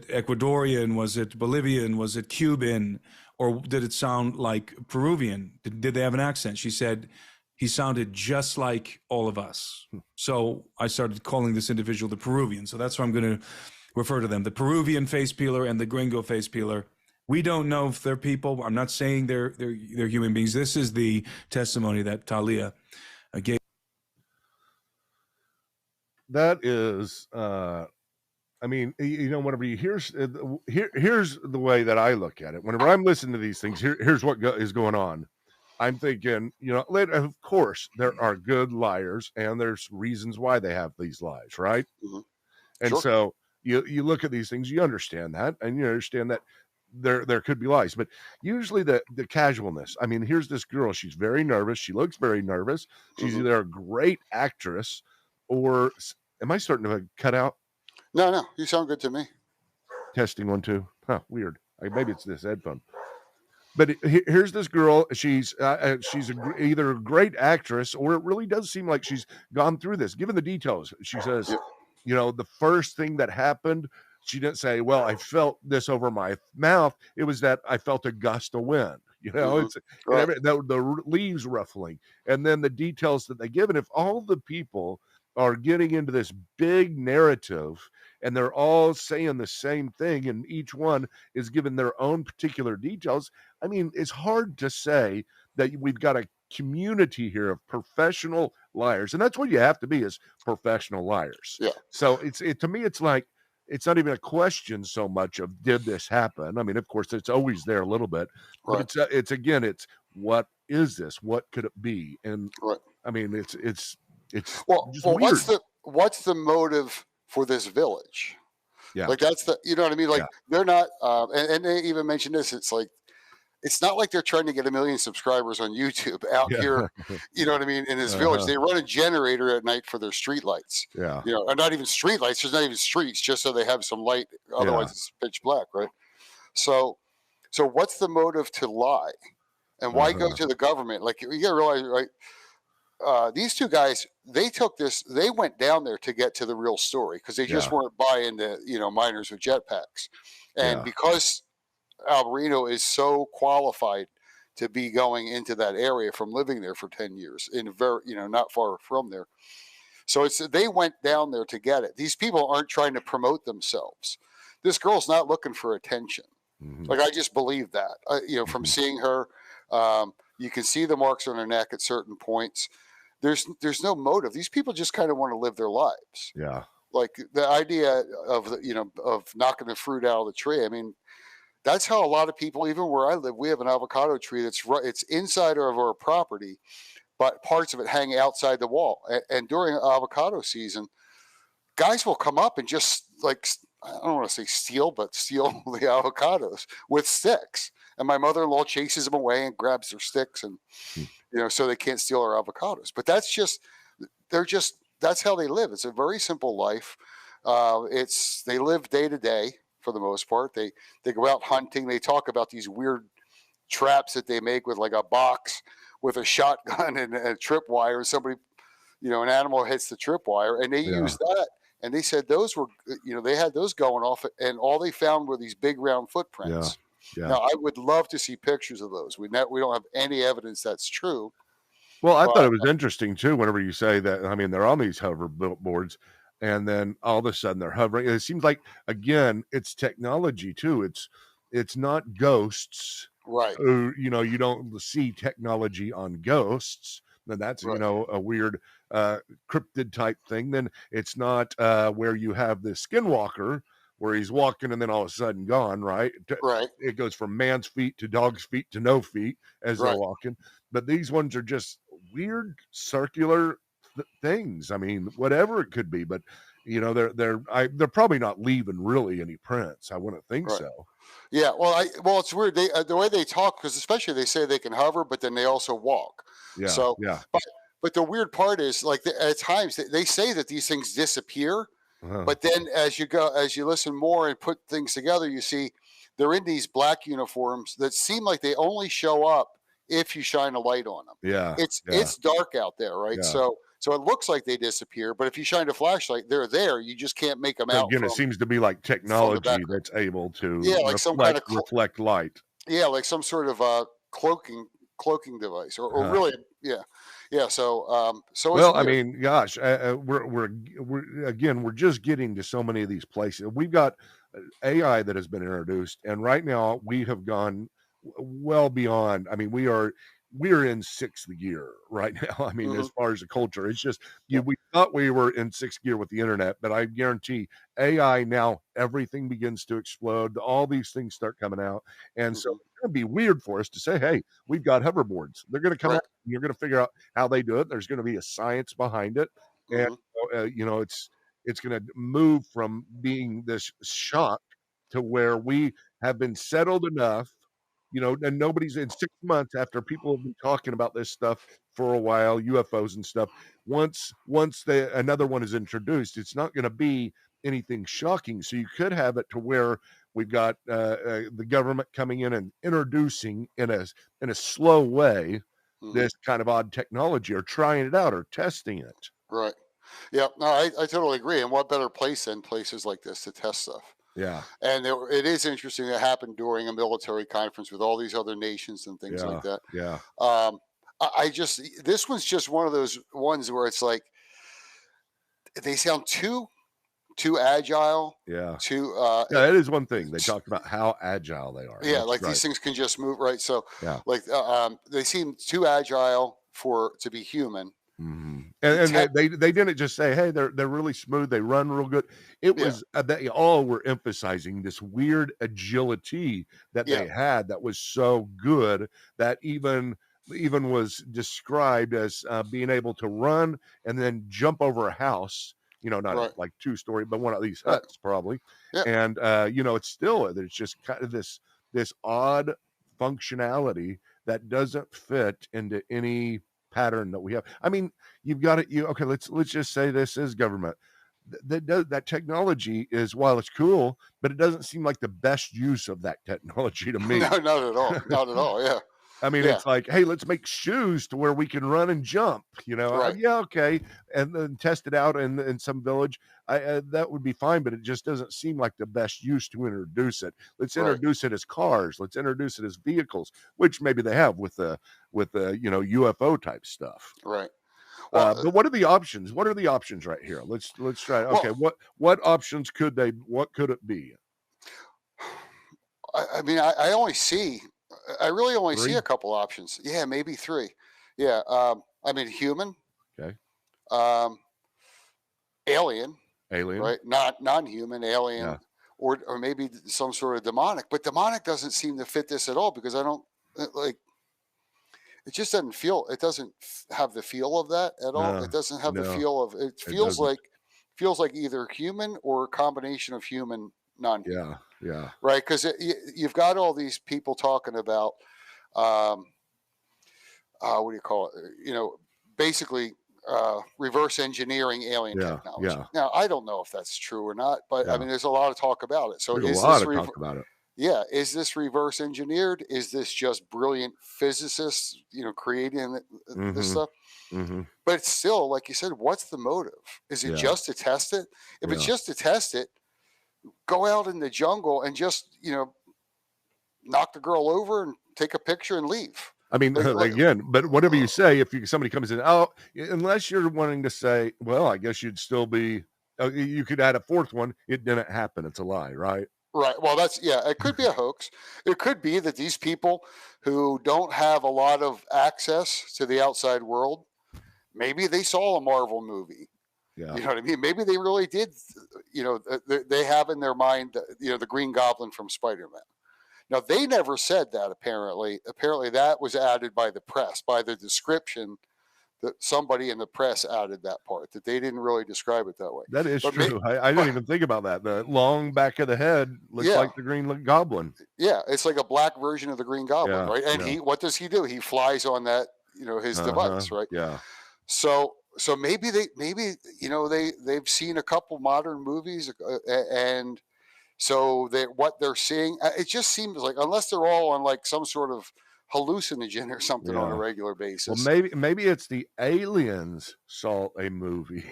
Ecuadorian? Was it Bolivian? Was it Cuban? Or did it sound like Peruvian? Did they have an accent? She said he sounded just like all of us. So I started calling this individual the Peruvian. So that's why I'm going to refer to them, the Peruvian face peeler and the gringo face peeler. We don't know if they're people. I'm not saying they're human beings. This is the testimony that Talia gave. That is, I mean, whenever you here's the way that I look at it. Whenever I'm listening to these things, here's what is going on. I'm thinking, of course, there are good liars, and there's reasons why they have these lies, right? Mm-hmm. And Sure. so you look at these things, you understand that, and you understand that there could be lies, but usually the casualness. I mean, here's this girl, she's very nervous, she looks very nervous, she's either a great actress or am I starting to cut out? No, you sound good to me. Testing 1 2. Weird. Maybe it's this headphone. But here's this girl, she's either a great actress or it really does seem like she's gone through this. Given the details, she says, the first thing that happened, she didn't say, well, I felt this over my mouth. It was that I felt a gust of wind. It's right. The leaves ruffling. And then the details that they give. And if all the people are getting into this big narrative and they're all saying the same thing and each one is given their own particular details, I mean, it's hard to say that we've got a community here of professional liars. And that's what you have to be, is professional liars. Yeah. So to me, it's like, it's not even a question so much of did this happen. I mean, of course, it's always there a little bit, but it's what is this? What could it be? And I mean, it's well, weird. What's the motive for this village? Yeah, like that's you know what I mean? Like they're not, and they even mentioned this. It's like, it's not like they're trying to get 1 million subscribers on YouTube out here, you know what I mean, in this village. They run a generator at night for their street lights. Yeah. Or not even street lights, there's not even streets, just so they have some light. Otherwise it's pitch black, right? So what's the motive to lie? And why go to the government? Like, you gotta realize, right? These two guys, they went down there to get to the real story because they just weren't buying the, miners with jetpacks. And because Alberino is so qualified to be going into that area from living there for 10 years in not far from there. So they went down there to get it. These people aren't trying to promote themselves. This girl's not looking for attention. Like, I just believe that, from seeing her, you can see the marks on her neck at certain points. There's no motive. These people just kind of want to live their lives. Yeah. Like the idea of of knocking the fruit out of the tree. I mean, that's how a lot of people, even where I live, we have an avocado tree it's inside of our property, but parts of it hang outside the wall. And during avocado season, guys will come up and just, like, I don't want to say steal the avocados with sticks. And my mother-in-law chases them away and grabs their sticks, and so they can't steal our avocados. But that's how they live. It's a very simple life. They live day to day for the most part. They go out hunting. They talk about these weird traps that they make with, like, a box with a shotgun and a tripwire. Somebody, an animal hits the tripwire, and they use that. And they said those were, they had those going off, and all they found were these big round footprints. Yeah. Now, I would love to see pictures of those. We don't have any evidence that's true. Well, I thought it was interesting too. Whenever you say that, I mean, they're on these hoverboards, and then all of a sudden they're hovering. It seems like, again, it's technology too. It's not ghosts, right? You don't see technology on ghosts. Then that's right. A weird cryptid type thing. Then it's not where you have the skinwalker where he's walking and then all of a sudden gone, right? Right. It goes from man's feet to dog's feet to no feet as they're walking. But these ones are just weird circular things. I mean, whatever it could be, but they're probably not leaving really any prints. I wouldn't think so. Yeah, well, it's weird. The way they talk, because especially they say they can hover, but then they also walk. Yeah. So, yeah. But the weird part is, like, at times they say that these things disappear, but then as you listen more and put things together, you see they're in these black uniforms that seem like they only show up if you shine a light on them. Yeah. It's dark out there, right? Yeah. So it looks like they disappear, but if you shine a flashlight, they're there. You just can't make them out. Again, it seems to be like technology that's able to like some kind of reflect light. Yeah, like some sort of cloaking device, or really, yeah. So well, I mean, gosh, we're just getting to so many of these places. We've got AI that has been introduced, and right now we have gone well beyond. I mean, we're in sixth gear right now. I mean, as far as the culture, it's just we thought we were in sixth gear with the internet, but I guarantee AI now, everything begins to explode. All these things start coming out, and so it's going to be weird for us to say, "Hey, we've got hoverboards." They're going to come out. And you're going to figure out how they do it. There's going to be a science behind it, and it's going to move from being this shock to where we have been settled enough. And nobody's in 6 months after people have been talking about this stuff for a while, UFOs and stuff. Once another one is introduced, it's not going to be anything shocking. So you could have it to where we've got the government coming in and introducing in a slow way this kind of odd technology, or trying it out or testing it. Right. Yeah. No, I totally agree. And what better place than places like this to test stuff? Yeah. And it is interesting that happened during a military conference with all these other nations and things like that. Yeah. This one's just one of those ones where it's like they sound too agile. Yeah. That is one thing. They talked about how agile they are. Yeah. That's these things can just move. Right. So they seem too agile to be human. And they didn't just say, hey, they're really smooth, they run real good. It was they all were emphasizing this weird agility that they had that was so good that even was described as being able to run and then jump over a house, not like 2-story, but one of these huts probably. And it's still, there's just kind of this odd functionality that doesn't fit into any pattern that we have. I mean, you've got it. Okay, let's just say this is government. That technology is, while it's cool, but it doesn't seem like the best use of that technology to me. No, not at all. Not at all. Yeah. I mean, Yeah, it's like, hey, let's make shoes to where we can run and jump. right, Yeah, okay, and then test it out in some village. That would be fine, but it just doesn't seem like the best use to introduce it. Let's right, introduce it as cars. Let's introduce it as vehicles, which maybe they have with the UFO type stuff. right. Well, But what are the options? What are the options right here? Let's try. Okay, well, what options could they? What could it be? I mean, I only see, I really only see a 3? couple options. Yeah, maybe three. Yeah. I mean, human, Okay, um, alien, alien. right? Not non-human, alien, Yeah. or maybe some sort of demonic. But demonic doesn't seem to fit this at all because I don't like. It just doesn't feel. It doesn't have the feel of that at all. No, It doesn't have the no, feel of. It it doesn't. feels like either human or a combination of human, non-human. Yeah, yeah, Right? Because you've got all these people talking about, um, what do you call it? Basically reverse engineering alien yeah, technology. yeah, Now, I don't know if that's true or not, but I yeah. mean, there's a lot of talk about it. So, There's a is lot this of talk about it. yeah, is this reverse engineered? Is this just brilliant physicists, creating this Mm-hmm. stuff? Mm-hmm. But it's still, like you said, what's the motive? Is it Yeah, just to test it? If it's yeah. just to test it, go out in the jungle and just knock the girl over and take a picture and leave. I mean, Like again, but whatever you say, if somebody comes in, oh, unless you're wanting to say, well, I guess you'd still be. You could add a fourth one. It didn't happen. It's a lie, right? right. Well, it could be a hoax. It could be that these people who don't have a lot of access to the outside world, maybe they saw a Marvel movie. Yeah, You know what I mean? Maybe they really did. They have in their mind, the Green Goblin from Spider-Man. Now, they never said that, apparently. Apparently, that was added by the press, by the description that somebody in the press added that part, that they didn't really describe it that way. that is But, true. I didn't even think about that. The long back of the head looks yeah, like the Green Goblin. yeah, it's like a black version of the Green Goblin, Yeah, right? And yeah. what does he do? He flies on that, his Uh-huh. device, right? Yeah. So maybe they've seen a couple modern movies, and so what they're seeing, it just seems like, unless they're all on like some sort of hallucinogen or something on a Yeah. regular Well, basis. maybe it's the aliens saw a movie.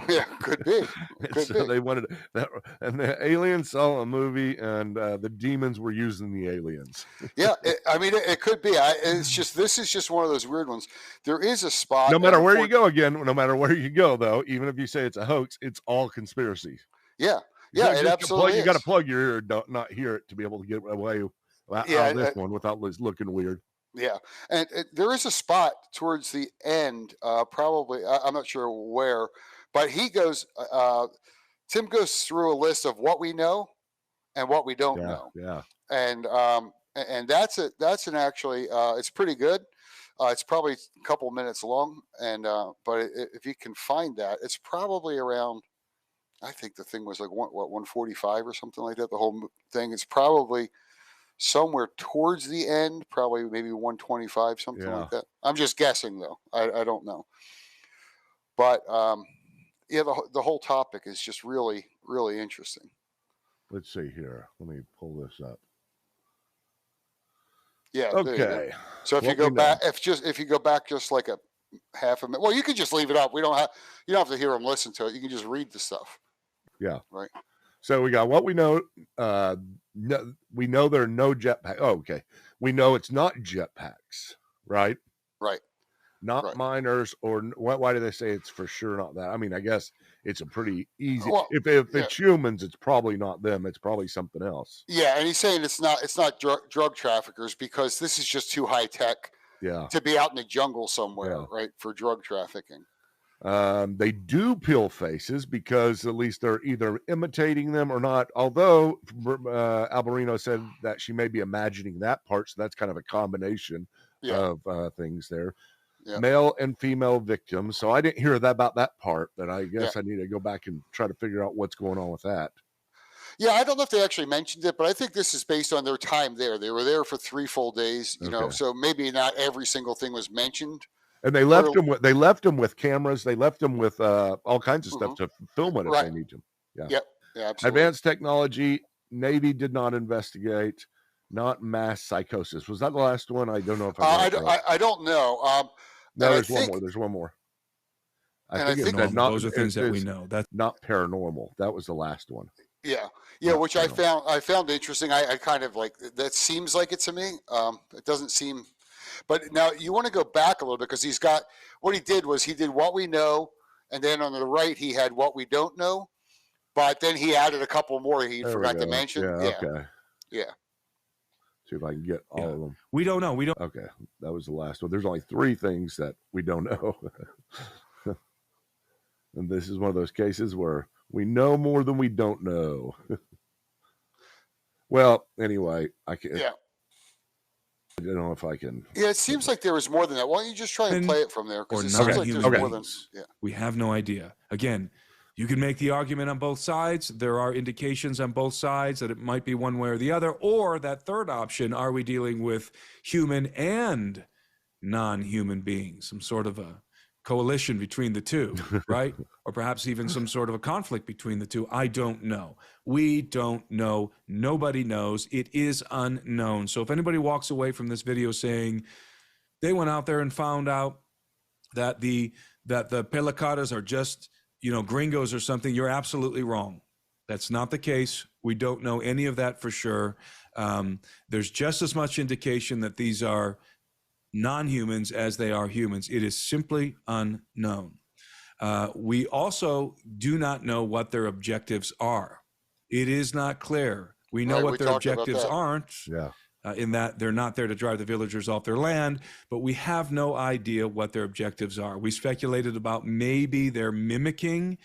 Yeah, could be. And so they wanted that, and the aliens saw a movie, and the demons were using the aliens. Yeah, it could be. It's just, this is just one of those weird ones. There is a spot. No matter where you go, no matter where you go, though, even if you say it's a hoax, it's all conspiracy. Yeah, yeah, it absolutely You got to is. plug your ear, not hear it to be able to get away out Yeah, of this one without looking weird. yeah, and there is a spot towards the end, probably, I'm not sure where, but he goes. Tim goes through a list of what we know and what we don't Yeah, know, yeah. and that's an actually, it's pretty good. It's probably a couple minutes long, and but if you can find that, it's probably around. I think the thing was like 145 or something like that. The whole thing is probably somewhere towards the end, probably maybe 125, something Yeah. like that. I'm just guessing though. I don't know. But yeah, the whole topic is just really, really interesting. Let's see here. Let me pull this up. Yeah. Okay. So if you go back, if you go back just like a half a minute, well, you can just leave it up. You don't have to hear them listen to it. You can just read the stuff. Yeah. Right. So we got what we know. We know there are no jetpacks. Oh, okay. We know it's not jetpacks, right? Right. Not Right. miners, or why do they say it's for sure not that? I mean, I guess it's a pretty easy. Well, if yeah. it's humans, it's probably not them. It's probably something else. Yeah, and he's saying it's not drug traffickers, because this is just too high tech. Yeah. To be out in the jungle somewhere, Yeah. right, for drug trafficking. They do peel faces because at least they're either imitating them or not. Although Alberino said that she may be imagining that part, so that's kind of a combination of things there. Yeah. Male and female victims. So I didn't hear about that part. That I guess I need to go back and try to figure out what's going on with that. Yeah, I don't know if they actually mentioned it, but I think this is based on their time there. They were there for 3 full days, you know, so maybe not every single thing was mentioned. And they left them with cameras. They left them with all kinds of stuff to film it if they need to. Yeah. Yep. Yeah, absolutely. Advanced technology. Navy did not investigate. not mass psychosis. Was that the last one? I don't know if I read it right. I don't know. No, and I there's one think, more. There's one more. I and I think it think, said not. Those are things that we It's know. That's not paranormal. That was the last one. yeah, Not which paranormal. I found interesting. I kind of like that. Seems like it to me. It doesn't seem. But now you want to go back a little bit because he's got what he did was he did what we know, and then on the right he had what we don't know. But then he added a couple more he There we forgot to go. mention. Yeah. Okay. Yeah. See if I can get all of them. We don't know. We don't. Okay, that was the last one. There's only 3 things that we don't know. And this is one of those cases where we know more than we don't know. Well, anyway, I can. Yeah. I don't know if I can. Yeah, it seems like there was more than that. Why don't you just try and play it from there? Because it seems like there's more than. Yeah. We have no idea. Again, you can make the argument on both sides. There are indications on both sides that it might be one way or the other. Or that third option, are we dealing with human and non-human beings? Some sort of a coalition between the two, right? Or perhaps even some sort of a conflict between the two. I don't know. We don't know. Nobody knows. It is unknown. So if anybody walks away from this video saying they went out there and found out that the pelacadas are just, gringos or something, you're absolutely wrong. That's not the case. We don't know any of that for sure. There's just as much indication that these are non-humans as they are humans. It is simply unknown. We also do not know what their objectives are. It is not clear. We know what their objectives aren't. Yeah. In that they're not there to drive the villagers off their land, but we have no idea what their objectives are. We speculated about maybe they're imitating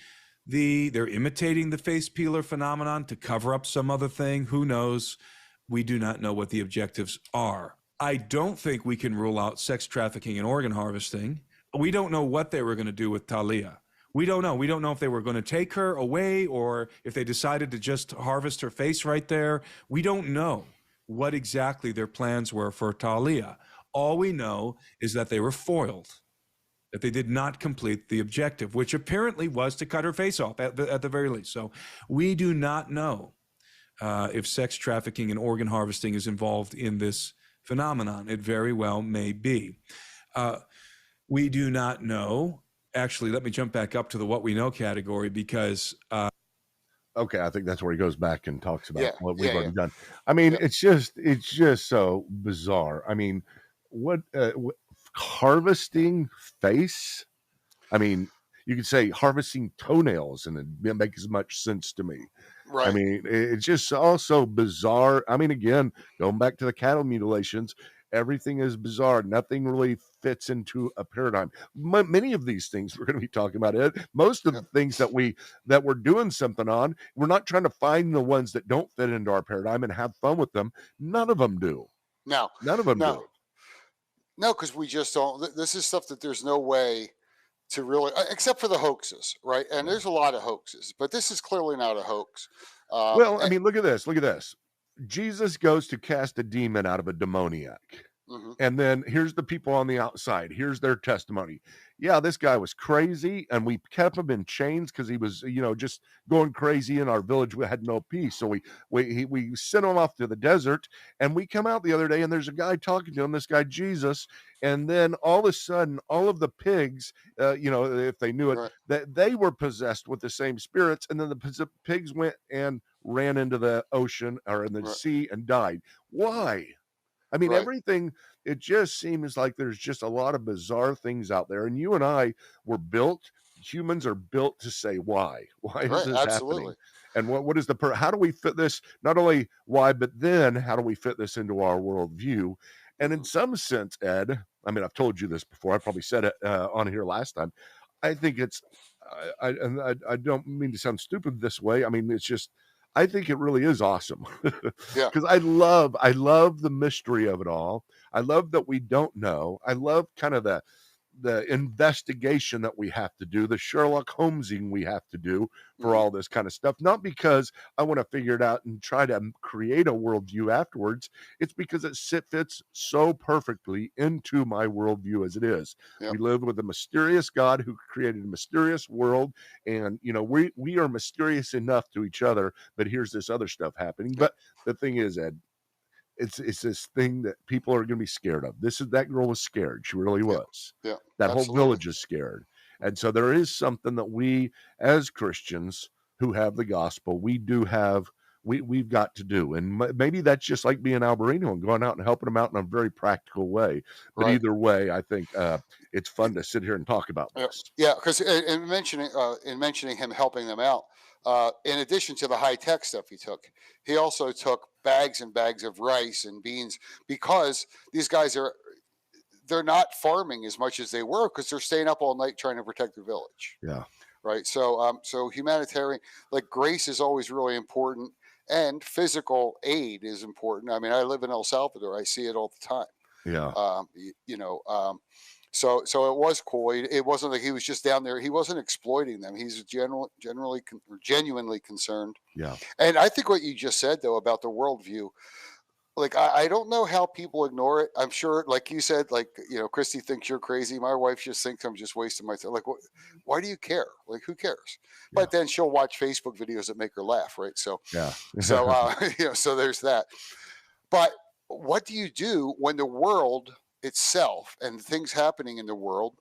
the face peeler phenomenon to cover up some other thing. Who knows? We do not know what the objectives are. I don't think we can rule out sex trafficking and organ harvesting. We don't know what they were going to do with Talia. We don't know. We don't know if they were going to take her away or if they decided to just harvest her face right there. We don't know what exactly their plans were for Talia. All we know is that they were foiled, that they did not complete the objective, which apparently was to cut her face off at the very least. So we do not know if sex trafficking and organ harvesting is involved in this phenomenon. It very well may be. We do not know. Actually, let me jump back up to the what we know category because... Okay, I think that's where he goes back and talks about what we've already done. I mean, it's just so bizarre. I mean, what harvesting face? I mean, you could say harvesting toenails, and it makes as much sense to me. Right. I mean, it's just also bizarre. I mean, again, going back to the cattle mutilations, everything is bizarre. Nothing really fits into a paradigm. Many of these things we're going to be talking about, Ed, most of the things that we're doing something on, we're not trying to find the ones that don't fit into our paradigm and have fun with them. None of them do. No. None of them do. No, because we just don't. This is stuff that there's no way to really, except for the hoaxes, right? And there's a lot of hoaxes, but this is clearly not a hoax. Well, I mean, look at this. Look at this. Jesus goes to cast a demon out of a demoniac. Mm-hmm. And then here's the people on the outside. Here's their testimony. Yeah, this guy was crazy, and we kept him in chains because he was, just going crazy in our village. We had no peace. So we sent him off to the desert, and we come out the other day, and there's a guy talking to him, this guy Jesus, and then all of a sudden, all of the pigs, if they knew it, right, that they were possessed with the same spirits, and then the pigs went and ran into the ocean or in the right, sea and died. Why? I mean, right, everything, it just seems like there's just a lot of bizarre things out there. And you and I were humans are built to say why. Why is this happening? And what is how do we fit this? Not only why, but then how do we fit this into our worldview? And in some sense, Ed, I mean, I've told you this before. I probably said it on here last time. I think I don't mean to sound stupid this way. I mean, it's just, I think it really is awesome. Yeah. Because I love the mystery of it all. I love that we don't know. I love kind of the investigation that we have to do, the Sherlock Holmesing we have to do for all this kind of stuff. Not because I want to figure it out and try to create a worldview afterwards. It's because it fits so perfectly into my worldview as it is. Yep. We live with a mysterious God who created a mysterious world. And, we are mysterious enough to each other, but here's this other stuff happening. But the thing is, Ed, it's this thing that people are going to be scared of. That girl was scared. She really Yeah. was. Yeah. That whole Absolutely. village is scared. And so there is something that we as Christians who have the gospel, we've got to do. And maybe that's just like being Alberino and going out and helping them out in a very practical way. But Right. either way, I think it's fun to sit here and talk about Yeah. this. Yeah. Because in mentioning him helping them out, in addition to the high tech stuff he also took bags and bags of rice and beans, because these guys they're not farming as much as they were, because they're staying up all night trying to protect their village. Yeah. Right. So humanitarian, like, grace is always really important, and physical aid is important. I mean, I live in El Salvador. I see it all the time. Yeah. So it was cool. It wasn't like he was just down there. He wasn't exploiting them. He's genuinely concerned. Yeah. And I think what you just said, though, about the worldview, like, I don't know how people ignore it. I'm sure, like you said, like, Christy thinks you're crazy. My wife just thinks I'm just wasting my time. Like, why do you care? Like, who cares? Yeah. But then she'll watch Facebook videos that make her laugh, right? So, Yeah. so there's that. But what do you do when the world itself and things happening in the world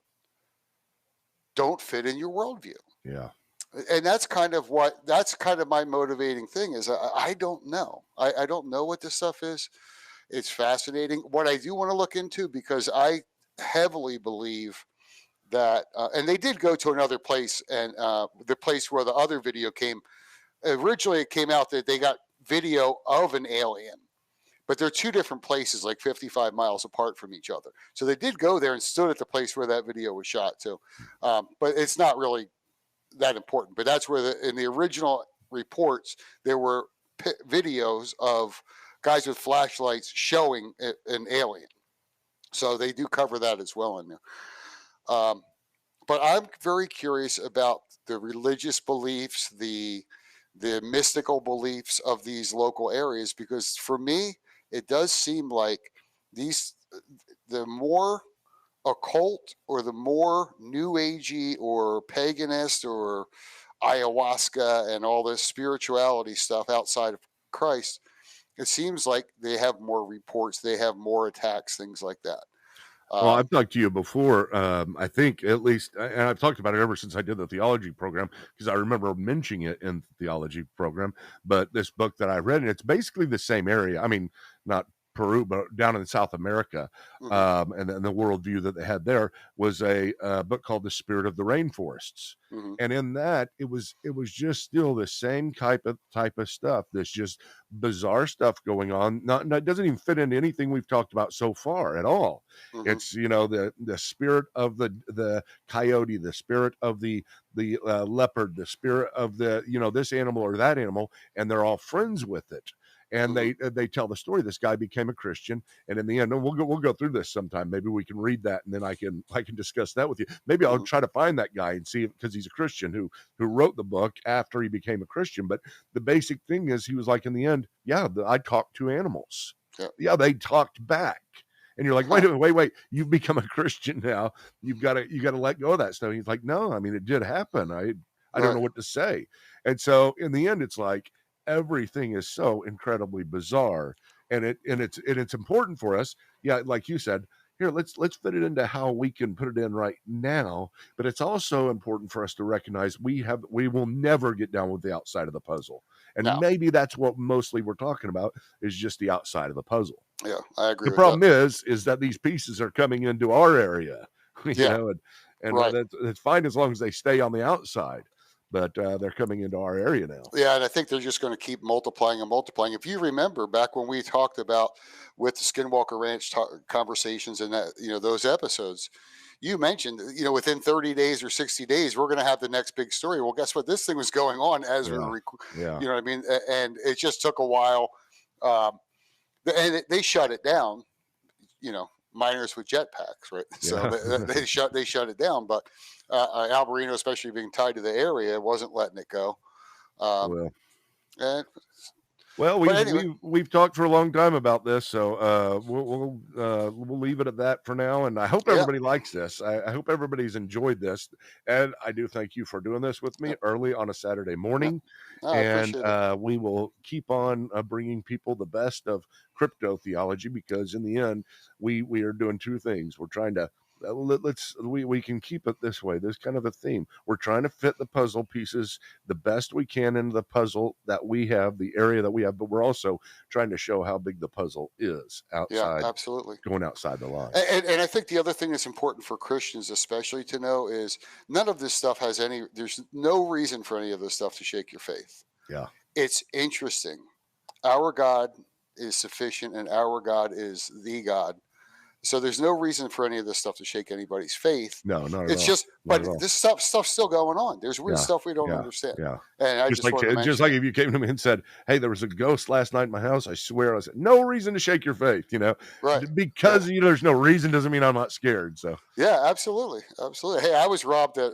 don't fit in your worldview? Yeah. And that's kind of my motivating thing is I don't know. I don't know what this stuff is. It's fascinating. What I do want to look into, because I heavily believe that, and they did go to another place, and the place where the other video came, originally it came out that they got video of an alien, but they're two different places, like 55 miles apart from each other. So they did go there and stood at the place where that video was shot too. But it's not really that important. But that's where in the original reports, there were videos of guys with flashlights showing an alien. So they do cover that as well in there. But I'm very curious about the religious beliefs, the mystical beliefs of these local areas, because for me, it does seem like the more occult, or the more new agey or paganist or ayahuasca and all this spirituality stuff outside of Christ, it seems like they have more reports, they have more attacks, things like that. Well, I've talked to you before. I think, at least, and I've talked about it ever since I did the theology program, because I remember mentioning it in the theology program. But this book that I read, and it's basically the same area. I mean, not Peru, but down in South America. And then the worldview that they had there was a book called The Spirit of the Rainforests. And in that, it was just still the same type of stuff. This just bizarre stuff going on. It doesn't even fit into anything we've talked about so far at all. It's, the spirit of the coyote, the spirit of the leopard, the spirit of the, this animal or that animal, and they're all friends with it. And they tell the story. This guy became a Christian, and in the end, and we'll go through this sometime. Maybe we can read that, and then I can discuss that with you. Maybe I'll try to find that guy and see, because he's a Christian who wrote the book after he became a Christian. But the basic thing is, he was like, in the end, I talked to animals. Yeah, they talked back. And you're like, wait, you've become a Christian now. You got to let go of that stuff. And he's like, no, I mean, it did happen. I don't know what to say. And so in the end, it's like, everything is so incredibly bizarre, and it's important for us. Yeah, like you said, here, let's fit it into how we can put it in right now. But it's also important for us to recognize we will never get down with the outside of the puzzle, and maybe that's what mostly we're talking about, is just the outside of the puzzle. Yeah, I agree. The problem is that these pieces are coming into our area, and that's fine as long as they stay on the outside. But they're coming into our area now. Yeah, and I think they're just going to keep multiplying and multiplying. If you remember back when we talked about with the Skinwalker Ranch conversations and that, those episodes, you mentioned, within 30 days or 60 days, we're going to have the next big story. Well, guess what? This thing was going on as we were, you know what I mean? And it just took a while. And they shut it down, miners with jetpacks, right? So they shut it down. But Alberino, especially being tied to the area, wasn't letting it go. And Well, But anyway, we've talked for a long time about this, so we'll leave it at that for now. And I hope yeah, everybody likes this. I hope everybody's enjoyed this, and I do thank you for doing this with me yeah, early on a Saturday yeah. morning. No, I And appreciate it. we will keep on bringing people the best of crypto theology, because in the end, we are doing two things. We're trying to we can keep it this way. There's kind of a theme. We're trying to fit the puzzle pieces the best we can into the puzzle that we have, the area that we have, but we're also trying to show how big the puzzle is Yeah, outside, absolutely. going outside the lines. And I think the other thing that's important for Christians, especially to know, is none of this stuff has any. There's no reason for any of this stuff to shake your faith. Yeah. It's interesting. Our God is sufficient, and our God is the God. So there's no reason for any of this stuff to shake anybody's faith. No, not at It's all. just, Not but at all. this stuff's still going on. There's weird Yeah. stuff we don't Yeah. understand. Yeah. And I just wanted to mention Just like if you came to me and said, "Hey, there was a ghost last night in my house," I swear, I said, "No reason to shake your faith," right. because there's no reason doesn't mean I'm not scared. So Yeah, absolutely, absolutely. Hey, I was robbed at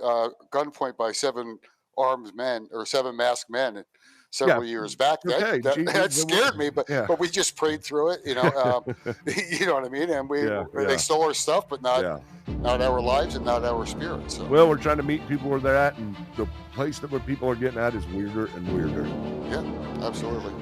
gunpoint by 7 armed men or 7 masked men yeah, several years back. okay, That scared me, yeah, but we just prayed through it. You know what I mean. And yeah, they stole our stuff, but not yeah. not our lives and not our spirits. So Well, we're trying to meet people where they're at, and the place that where people are getting at is weirder and weirder. yeah, absolutely.